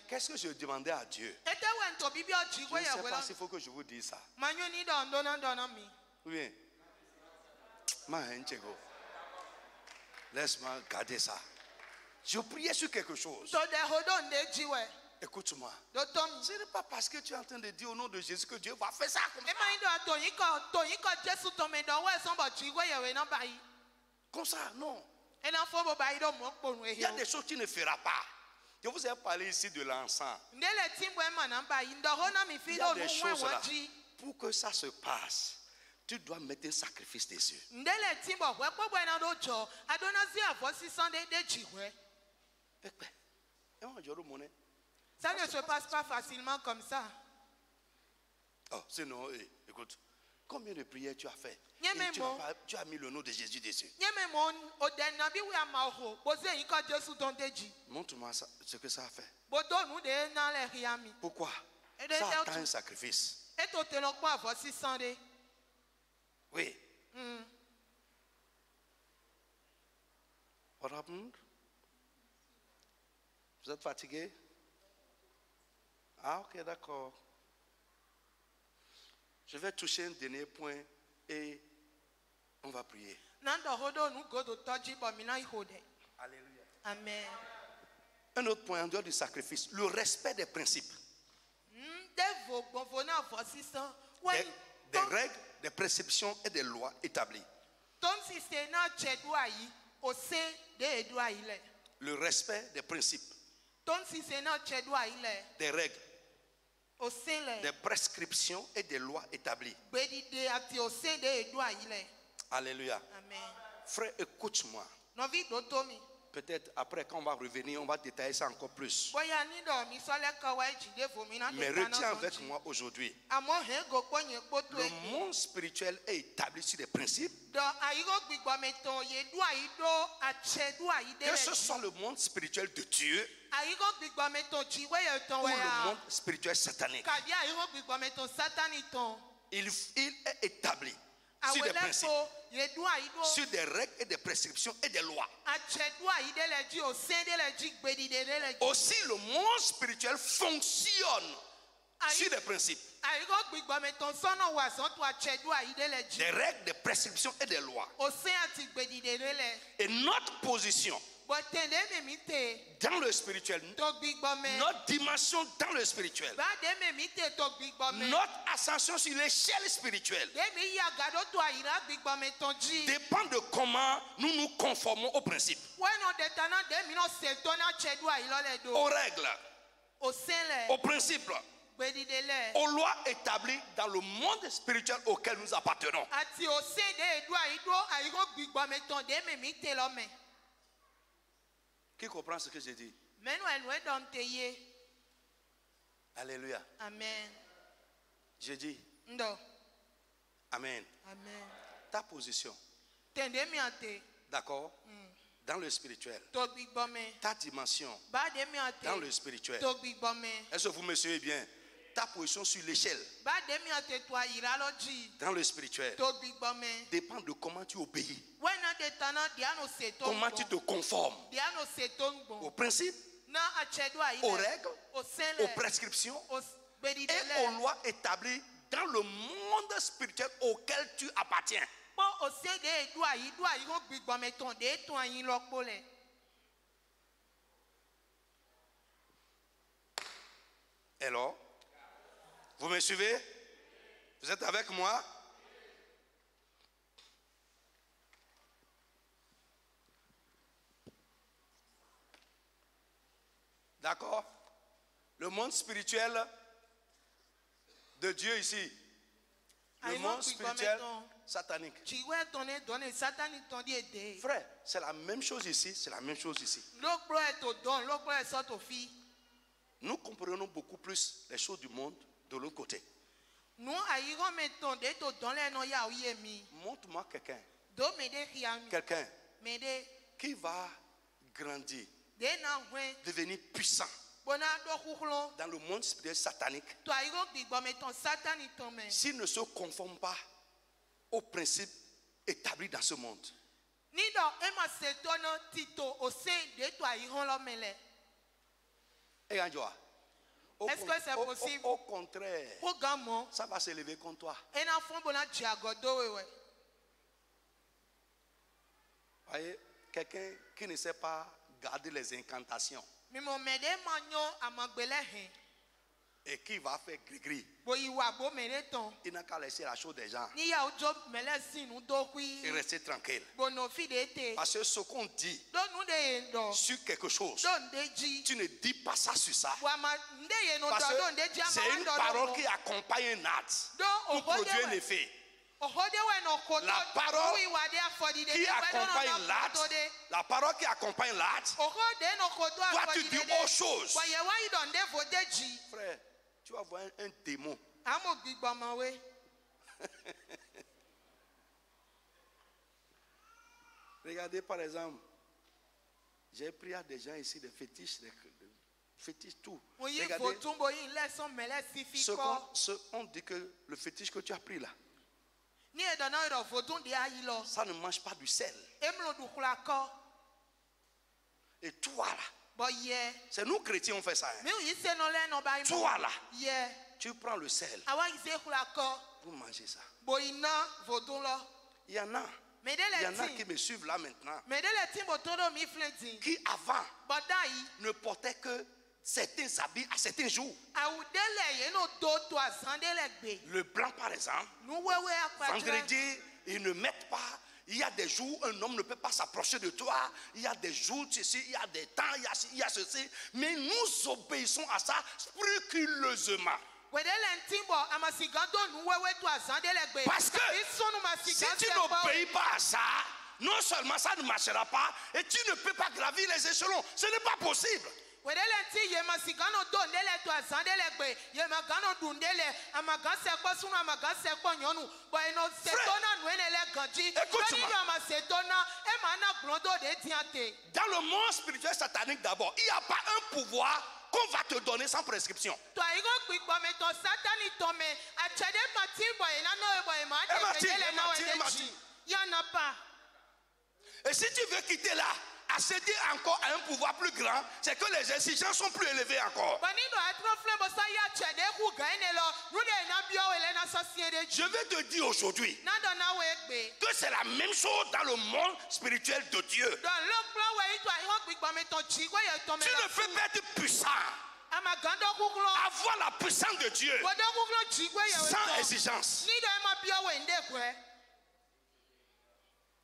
Qu'est-ce que je demandais à Dieu? Je ne sais pas s'il faut que je vous dise ça. Oui. Laisse-moi garder ça. Je priais sur quelque chose. Écoute-moi. Ce n'est pas parce que tu es en train de dire au nom de Jésus que Dieu va faire ça comme ça. Comme ça, non. Il y a des choses que tu ne feras pas. Je vous ai parlé ici de l'encens. Il y a des choses là. Pour que ça se passe, tu dois mettre un sacrifice dessus. Ça ne se passe pas facilement comme ça. Oh, sinon, écoute, combien de prières tu as fait? Tu as mis le nom de Jésus dessus. Montre-moi ce que ça a fait. Pourquoi? Ça attend un sacrifice. Oui. What happened? Vous êtes fatigué? Ah, ok, d'accord. Je vais toucher un dernier point et on va prier. Alléluia. Amen. Un autre point en dehors du sacrifice, le respect des principes. Des règles, des prescriptions et des lois établies. Le respect des principes. Des règles. Des prescriptions et des lois établies. Alléluia. Amen. Frère, écoute-moi. Peut-être après, quand on va revenir, on va détailler ça encore plus. Mais retiens avec moi aujourd'hui. Le monde spirituel est établi sur des principes. Que ce soit le monde spirituel de Dieu ou le monde spirituel satanique. Il est établi sur des principes, sur des règles et des prescriptions et des lois. Aussi, le monde spirituel fonctionne sur des principes, des règles, des prescriptions et des lois. Et notre position dans le spirituel, notre dimension dans le spirituel, notre ascension sur l'échelle spirituelle dépend de comment nous nous conformons aux principes, aux règles, aux principes, aux lois établies dans le monde spirituel auquel nous appartenons. Qui comprend ce que j'ai dit? Alléluia. Amen. J'ai dit. Amen. Amen. Ta position. D'accord? Dans le spirituel. Ta dimension. Dans le spirituel. Est-ce que vous me suivez bien? Ta position sur l'échelle dans le spirituel dépend de comment tu obéis, comment tu te conformes aux principes, aux règles, aux prescriptions et aux lois établies dans le monde spirituel auquel tu appartiens. Alors, vous me suivez? Vous êtes avec moi? D'accord? Le monde spirituel de Dieu ici, Le monde spirituel satanique. Frère, c'est la même chose ici, c'est la même chose ici. Nous comprenons beaucoup plus les choses du monde de l'autre côté. Montre-moi quelqu'un qui va grandir, devenir puissant dans le monde spirituel satanique s'il ne se conforme pas aux principes établis dans ce monde. Est-ce que c'est possible? Au contraire, ça va s'élever contre toi. Voyez, quelqu'un qui ne sait pas garder les incantations et qui va faire gris-gris, il n'a qu'à laisser la chose des gens et rester tranquille. Parce que ce qu'on dit sur quelque chose, tu ne dis pas ça sur ça. Parce que c'est une parole qui accompagne un acte pour produire un effet. La parole qui accompagne l'acte, toi tu dis autre chose. Frère, tu vas voir un démon. Regardez par exemple, j'ai pris à des gens ici des fétiches, tout. Regardez, on dit que le fétiche que tu as pris là, ça ne mange pas du sel. Et toi là, c'est nous chrétiens on fait ça. Toi là, tu prends le sel pour manger ça. Il y en a qui me suivent là maintenant, qui avant ne portaient que certains habits à certains jours. Le blanc par exemple, vendredi, ils ne mettent pas. Il y a des jours où un homme ne peut pas s'approcher de toi. Il y a des jours, il y a des temps, il y a ceci. Mais nous obéissons à ça scrupuleusement. Parce que si tu n'obéis pas à ça, non seulement ça ne marchera pas, et tu ne peux pas gravir les échelons. Ce n'est pas possible. Dans le monde spirituel satanique d'abord, il n'y a pas un pouvoir qu'on va te donner sans prescription. Il n'y en a pas. Et si tu veux quitter là, accéder encore à un pouvoir plus grand, c'est que les exigences sont plus élevées encore. Je vais te dire aujourd'hui que c'est la même chose dans le monde spirituel de Dieu. Tu ne peux pas être puissant, avoir la puissance de Dieu sans exigence.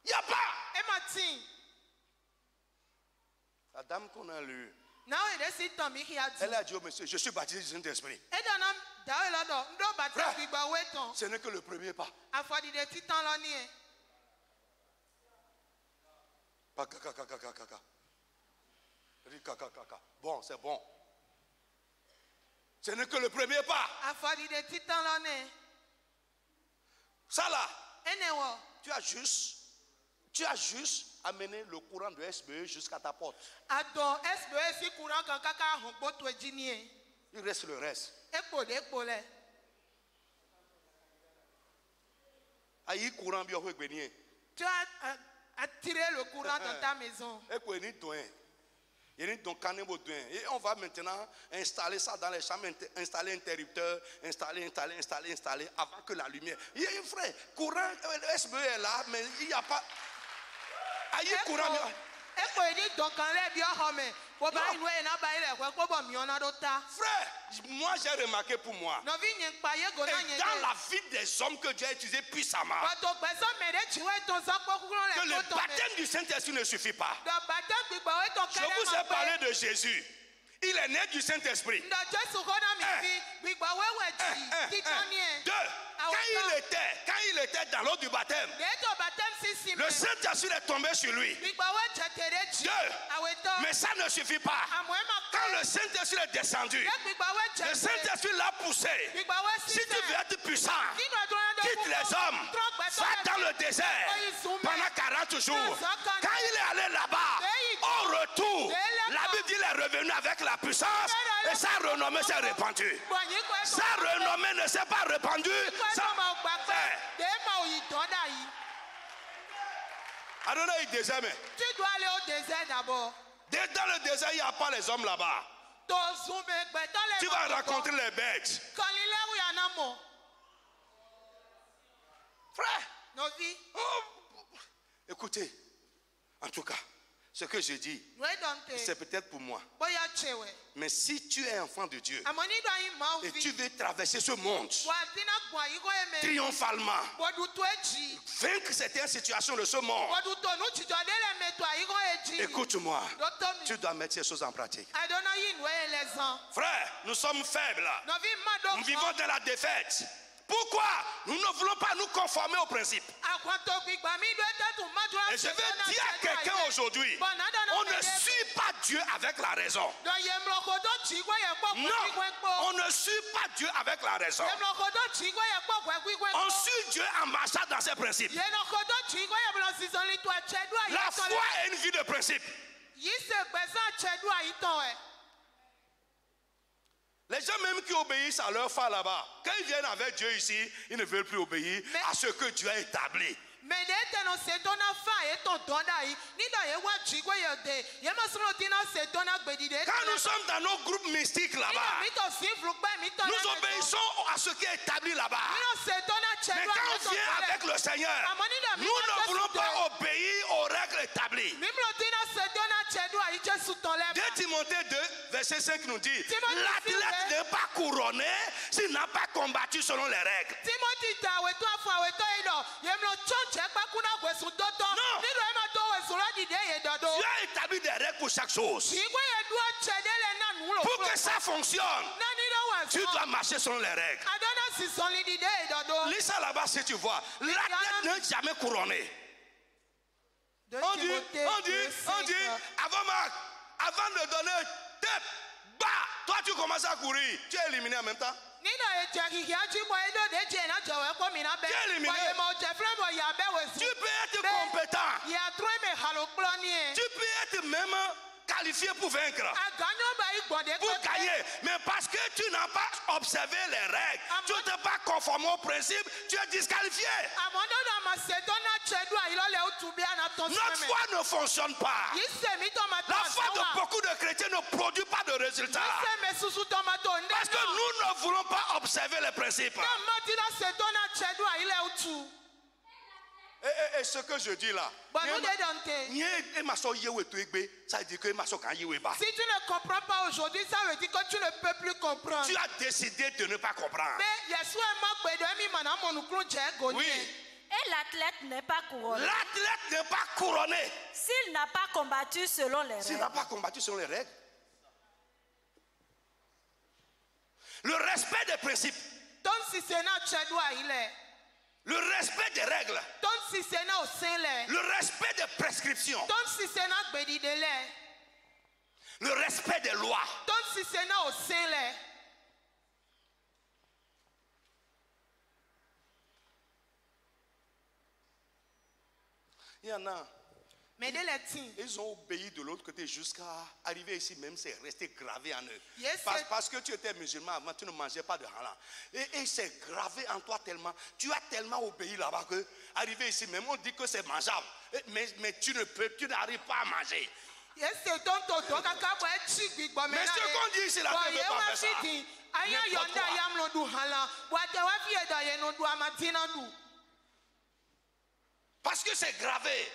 Il n'y a pas. La dame qu'on a lue, elle a dit au monsieur, je suis baptisé du Saint-Esprit. Ce n'est que le premier pas. Bon, c'est bon. Ce n'est que le premier pas. Ça là, tu as juste amené le courant de SBE jusqu'à ta porte. Il reste le reste. Aïe courant bio gagné. Tu as attiré le courant dans ta maison. Et on va maintenant installer ça dans les chambres, installer interrupteur, installer, avant que la lumière. Il y a un frère, courant SBE est là, mais il n'y a pas. Aïe courant. Frère, moi j'ai remarqué pour moi, et dans la vie des hommes que Dieu a utilisé puissamment, que le baptême du Saint-Esprit ne suffit pas. Je vous ai parlé de Jésus. Il est né du Saint-Esprit. 2. Quand il était dans l'eau du baptême, le Saint-Esprit est tombé sur lui. 2. Mais ça ne suffit pas. Quand le Saint-Esprit est descendu, le Saint-Esprit l'a poussé. Si tu veux être puissant, quitte les hommes, va dans le désert pendant 40 jours. Quand il est allé là-bas, au retour, la Bible dit qu'il est revenu avec la puissance et sa renommée s'est répandue. Sa renommée ne s'est pas répandue. Tu dois aller au désert d'abord. Dans le désert, il n'y a pas les hommes là-bas. Tu vas rencontrer les bêtes. Frère, écoutez, en tout cas, ce que je dis, c'est peut-être pour moi. Mais si tu es enfant de Dieu et tu veux traverser ce monde triomphalement, vaincre certaines situations de ce monde, écoute-moi, tu dois mettre ces choses en pratique. Frère, nous sommes faibles. Nous vivons dans la défaite. Pourquoi nous ne voulons pas nous conformer au principe? Et je veux dire à quelqu'un aujourd'hui, on ne suit pas Dieu avec la raison. Non, on ne suit pas Dieu avec la raison. On suit Dieu en marchant dans ses principes. La foi est une vie de principe. Les gens même qui obéissent à leur foi là-bas, quand ils viennent avec Dieu ici, ils ne veulent plus obéir à ce que Dieu a établi. Quand nous sommes dans nos groupes mystiques là-bas, nous obéissons à ce qui est établi là-bas. Mais quand on vient avec le Seigneur, nous ne voulons pas obéir aux règles établies. 2 Timothée 2, verset 5 nous dit, l'athlète n'est pas couronné s'il n'a pas combattu selon les règles. Non. Dieu a établi des règles pour chaque chose. Pour que ça fonctionne, tu dois marcher selon les règles. Lis ça là-bas si tu vois. L'athlète n'est jamais couronné. On dit, avant de donner tête, bah, toi tu commences à courir, tu es éliminé en même temps. Tu es éliminé. Tu peux être compétent. Tu peux être même qualifié pour vaincre, pour gagner. Mais parce que tu n'as pas observé les règles, tu ne t'es pas conformé au principe, tu es disqualifié. Notre foi ne fonctionne pas. La foi de beaucoup de chrétiens ne produit pas de résultats. Parce que nous ne voulons pas observer les principes. Et ce que je dis là, si tu ne comprends pas aujourd'hui, ça veut dire que tu ne peux plus comprendre. Tu as décidé de ne pas comprendre. Oui. Et l'athlète n'est pas couronné. L'athlète n'est pas couronné s'il n'a pas combattu selon les règles. S'il n'a pas combattu selon les règles. Le respect des principes. Le respect des règles. Le respect des prescriptions. Le respect des lois. Il y en a. Ils ont obéi de l'autre côté jusqu'à arriver ici, même c'est resté gravé en eux. Parce que tu étais musulman avant, tu ne mangeais pas de halal. Et c'est gravé en toi tellement. Tu as tellement obéi là-bas que, arrivé ici, même on dit que c'est mangeable. Mais tu n'arrives pas à manger. Mais ce qu'on dit ici, là, tu ne veux pas faire ça. Parce que c'est gravé.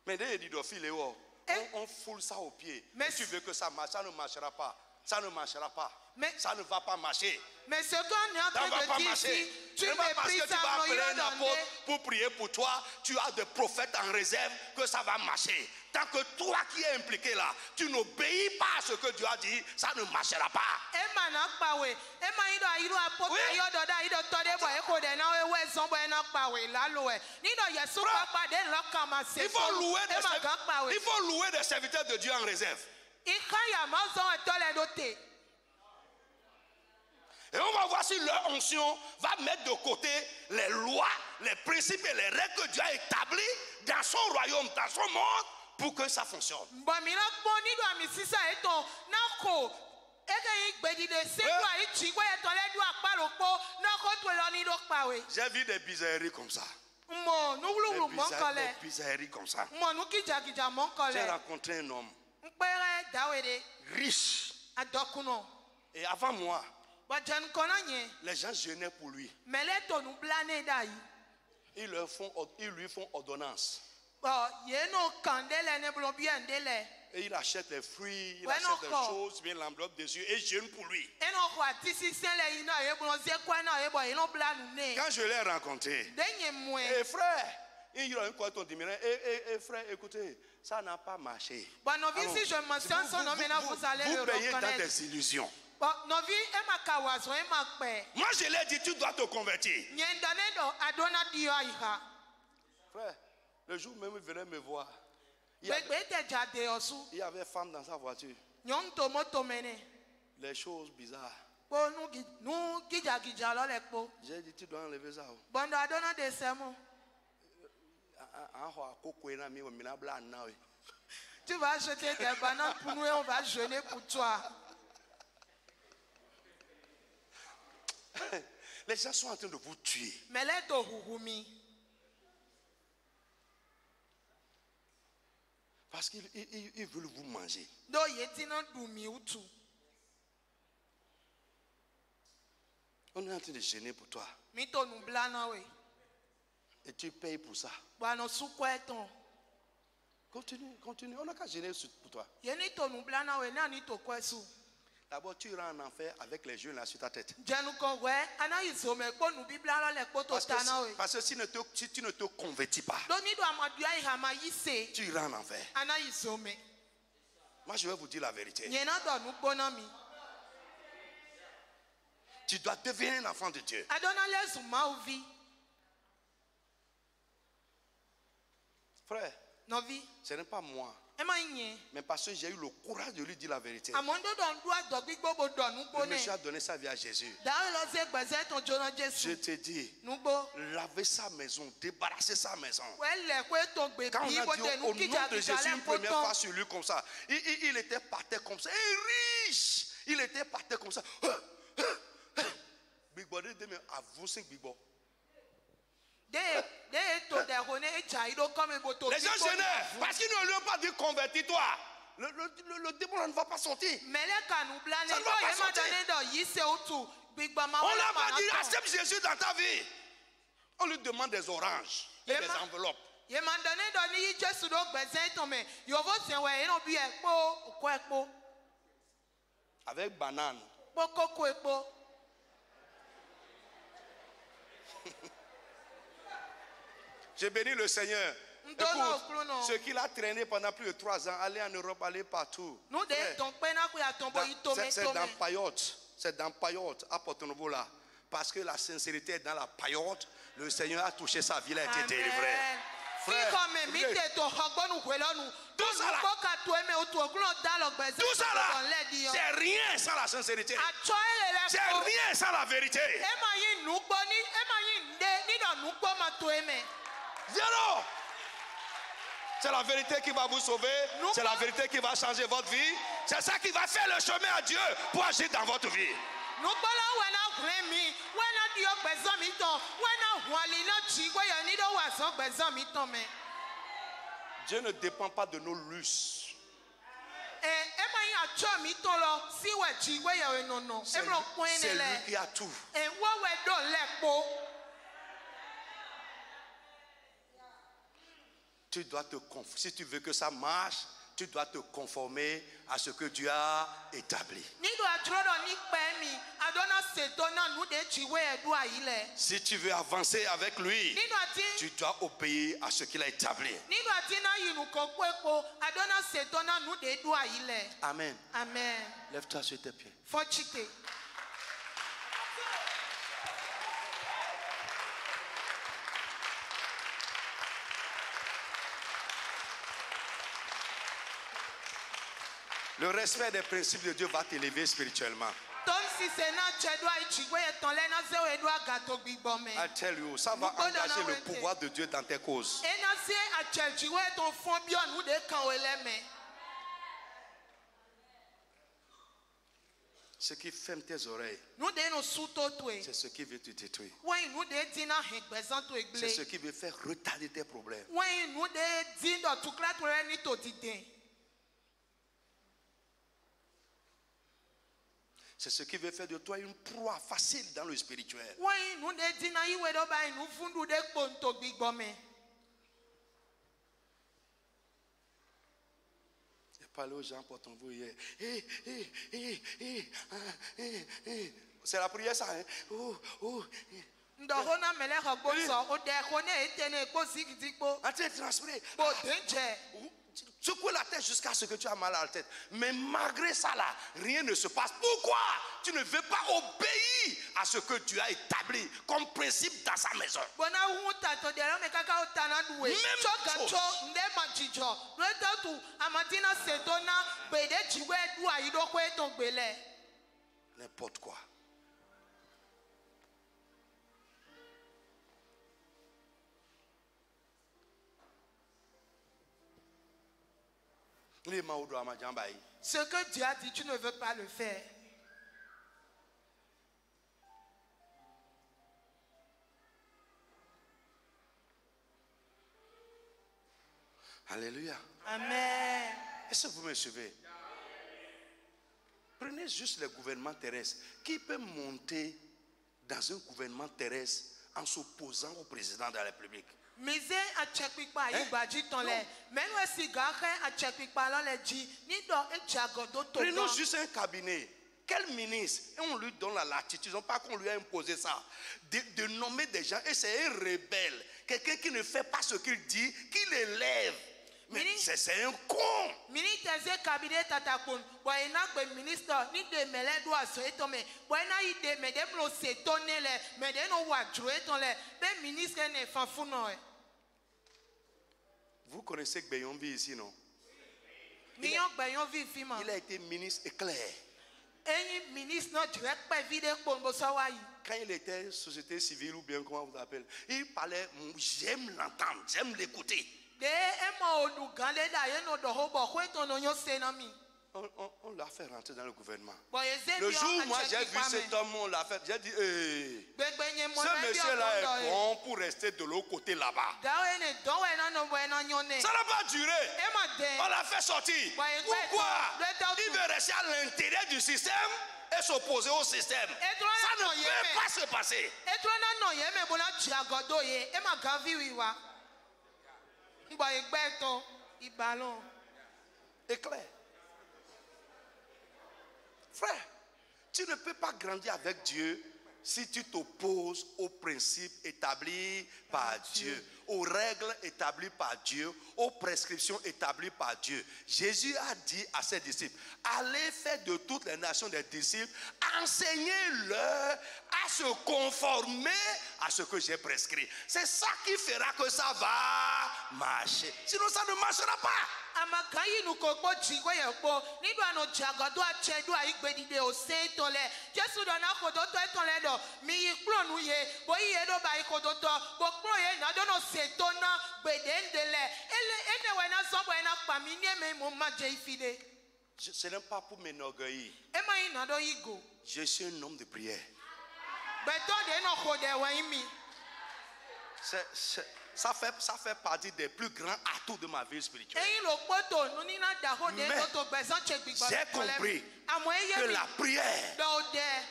Mais on foule ça au pied. Mais tu veux que ça marche, ça ne marchera pas. ça ne marchera pas. Mais ça ne va pas marcher. Mais ce qu'on est en train de dire ici, tu méprises parce que tu vas appeler un apôtre pour prier pour toi, tu as des prophètes en réserve que ça va marcher. Tant que toi qui es impliqué là, tu n'obéis pas à ce que Dieu a dit, ça ne marchera pas. Oui. Il faut louer des serviteurs de Dieu en réserve. Et on va voir si leur onction va mettre de côté les lois, les principes et les règles que Dieu a établies dans son royaume, dans son monde, pour que ça fonctionne. J'ai vu des bizarreries comme ça. Des bizarreries comme ça. J'ai rencontré un homme riche. Et avant moi, les gens jeûnaient pour lui. Ils lui font ordonnance. Et il achète les fruits, il achète des choses, bien l'enveloppe dessus et jeûne pour lui. Quand je l'ai rencontré, et frère, il a quoi ton dimanche? Et frère, écoutez, ça n'a pas marché. Alors, vous payez dans des illusions. Moi je l'ai dit, tu dois te convertir. Frère, le jour même il venait me voir. Il y avait femme dans sa voiture. Les choses bizarres. J'ai dit, tu dois enlever ça. Tu vas acheter des bananes pour nous et on va jeûner pour toi. Les gens sont en train de vous tuer. Parce qu'ils veulent vous manger. On est en train de jeûner pour toi. Et tu payes pour ça. Continue. On n'a qu'à gêner pour toi. D'abord, tu iras en enfer avec les yeux là sur ta tête. Parce que si tu ne te convertis pas, tu iras en enfer. Moi, je vais vous dire la vérité. Tu dois devenir un enfant de Dieu. Frère, ce n'est pas moi. Mais parce que j'ai eu le courage de lui dire la vérité. Le monsieur a donné sa vie à Jésus. Je te dis, laver sa maison, débarrasser sa maison. Quand on a dit au nom de Jésus une première fois sur lui comme ça, il était par terre comme ça, et riche. Il était par terre comme ça. Big Body, avance Big Body. Les gens gênés parce qu'ils ne lui ont pas dit convertis-toi. Le démon ne va pas sortir. Ça ne va pas sortir. On n'a pas dit accepte Jésus dans ta vie. On lui demande des oranges et des enveloppes. Avec banane. J'ai béni le Seigneur. Écoute, ce qu'il a traîné pendant plus de 3 ans, aller en Europe, aller partout. C'est dans Payotte, à Porto Novo là. Parce que la sincérité est dans la Payotte. Le Seigneur a touché sa vie, il a été délivré. Frère, tout ça là, c'est rien sans la sincérité. C'est rien sans la vérité. Zéro. C'est la vérité qui va vous sauver. C'est la vérité qui va changer votre vie. C'est ça qui va faire le chemin à Dieu pour agir dans votre vie. Dieu ne dépend pas de nos luttes. C'est lui qui a tout. Tu dois te confier. Si tu veux que ça marche, tu dois te conformer à ce que Dieu a établi. Si tu veux avancer avec lui, tu dois obéir à ce qu'il a établi. Amen. Amen. Lève-toi sur tes pieds. Le respect des principes de Dieu va t'élever spirituellement. I tell you, ça va engager le pouvoir de Dieu dans tes causes. Ce qui ferme tes oreilles, c'est ce qui veut te détruire. C'est ce qui veut faire retarder tes problèmes. C'est ce qui veut faire de toi une proie facile dans le spirituel. J'ai parlé aux gens pour ton vous hier. C'est la prière ça, hein? Secoue la tête jusqu'à ce que tu as mal à la tête. Mais malgré ça là, rien ne se passe. Pourquoi tu ne veux pas obéir à ce que tu as établi comme principe dans sa maison? N'importe quoi. Ce que Dieu a dit, tu ne veux pas le faire. Alléluia. Amen. Est-ce que vous me suivez? Prenez juste le gouvernement terrestre. Qui peut monter dans un gouvernement terrestre en s'opposant au président de la République? Prenons juste un cabinet. Quel ministre? Et on lui donne la latitude, non pas qu'on lui a imposé ça, de nommer des gens. Et c'est un rebelle, quelqu'un qui ne fait pas ce qu'il dit, qui l'élève. Mais c'est un con. Vous connaissez Gbeyonvi ici, non? Il a été ministre éclair. Quand il était société civile ou bien comment vous appelez, il parlait, j'aime l'entendre, j'aime l'écouter. On l'a fait rentrer dans le gouvernement. Le jour où moi j'ai vu cet homme, on l'a fait, j'ai dit, ce monsieur-là est bon pour rester de l'autre côté là-bas. Ça n'a pas duré. On l'a fait sortir. Pourquoi? Il veut rester à l'intérieur du système et s'opposer au système. Ça ne peut pas se passer. Éclair. Frère, tu ne peux pas grandir avec Dieu si tu t'opposes aux principes établis par Dieu, aux règles établies par Dieu, aux prescriptions établies par Dieu. Jésus a dit à ses disciples, allez faire de toutes les nations des disciples, enseignez-leur à se conformer à ce que j'ai prescrit. C'est ça qui fera que ça va marcher. Sinon ça ne marchera pas. Ce n'est pas pour m'enorgueillir. Je suis un homme de prière. Ça fait partie des plus grands atouts de ma vie spirituelle. Mais j'ai compris que la prière,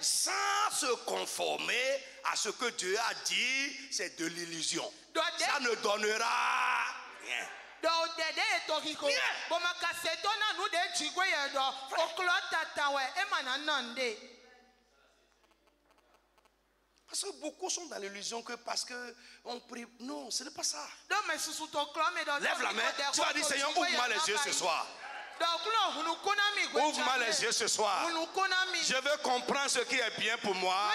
sans se conformer à ce que Dieu a dit, c'est de l'illusion. Ça ne donnera rien. Parce que beaucoup sont dans l'illusion que parce qu'on prie. Non, ce n'est pas ça. Lève la main. Tu vas dire, Seigneur, ouvre-moi les yeux ce soir. Ouvre-moi les yeux ce soir. Je veux comprendre ce qui est bien pour moi.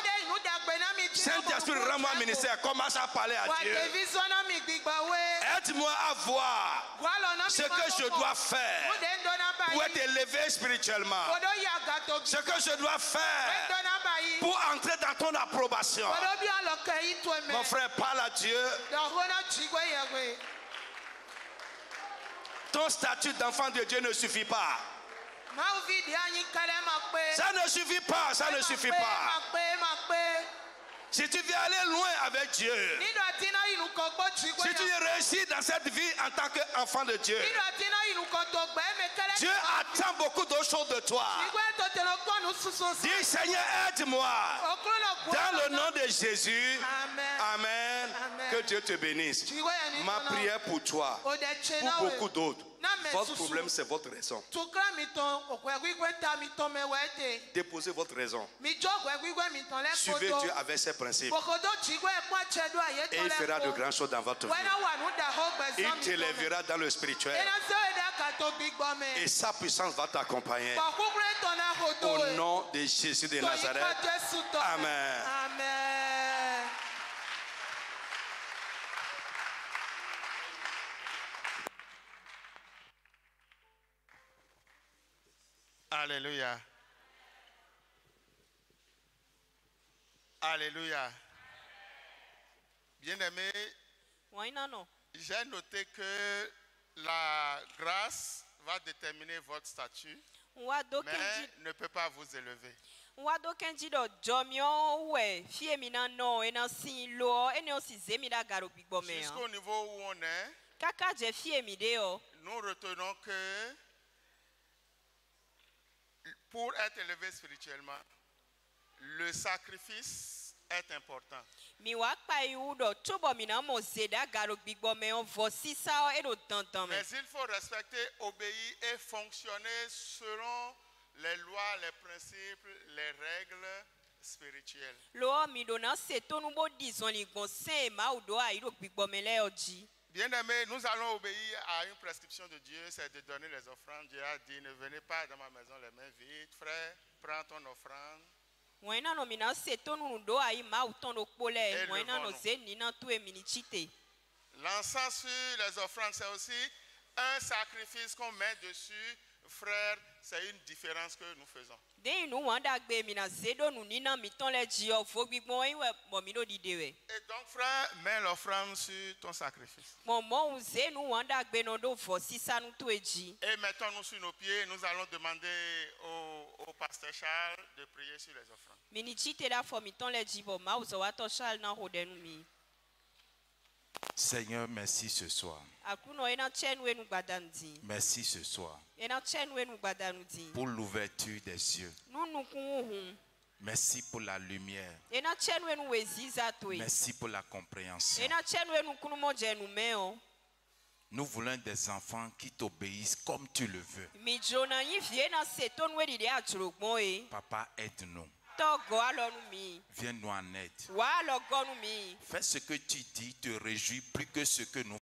Saint-Esprit, rends-moi ministère. Commence à parler à Dieu. Aide-moi à voir ce que je dois faire pour être élevé spirituellement. Ce que je dois faire pour entrer dans ton approbation. Mon frère, parle à Dieu. Ton statut d'enfant de Dieu ne suffit pas. Ça ne suffit pas, ça ne suffit pas. Si tu veux aller loin avec Dieu, si tu réussis dans cette vie en tant qu'enfant de Dieu, Dieu attend beaucoup d'autres choses de toi. Dis, Seigneur, aide-moi. Dans le nom de Jésus. Amen. Que Dieu te bénisse. Ma prière pour toi, pour beaucoup d'autres. Votre problème, c'est votre raison. Déposez votre raison. Suivez Dieu avec ses principes. Et il fera de grandes choses dans votre vie. Il t'élèvera dans le spirituel. Et sa puissance va t'accompagner. Au nom de Jésus de Nazareth. Amen. Alléluia. Alléluia. Bien-aimé, j'ai noté que la grâce va déterminer votre statut, mais ne peut pas vous élever. Jusqu'au niveau où on est, nous retenons que pour être élevé spirituellement, le sacrifice est important. Mais il faut respecter, obéir et fonctionner selon les lois, les principes, les règles spirituelles. Bien-aimés, nous allons obéir à une prescription de Dieu, c'est de donner les offrandes. Dieu a dit, ne venez pas dans ma maison les mains vides. Frère, prends ton offrande. L'encens sur les offrandes, c'est aussi un sacrifice qu'on met dessus. Frère, c'est une différence que nous faisons. Et donc, frère, mets l'offrande sur ton sacrifice. Et mettons-nous sur nos pieds, nous allons demander au pasteur Charles de prier sur les offrandes. Seigneur, merci ce soir. Merci ce soir pour l'ouverture des yeux. Merci pour la lumière. Merci pour la compréhension. Nous voulons des enfants qui t'obéissent comme tu le veux. Papa, aide-nous. Viens nous en aide. Fais ce que tu dis, te réjouis plus que ce que nous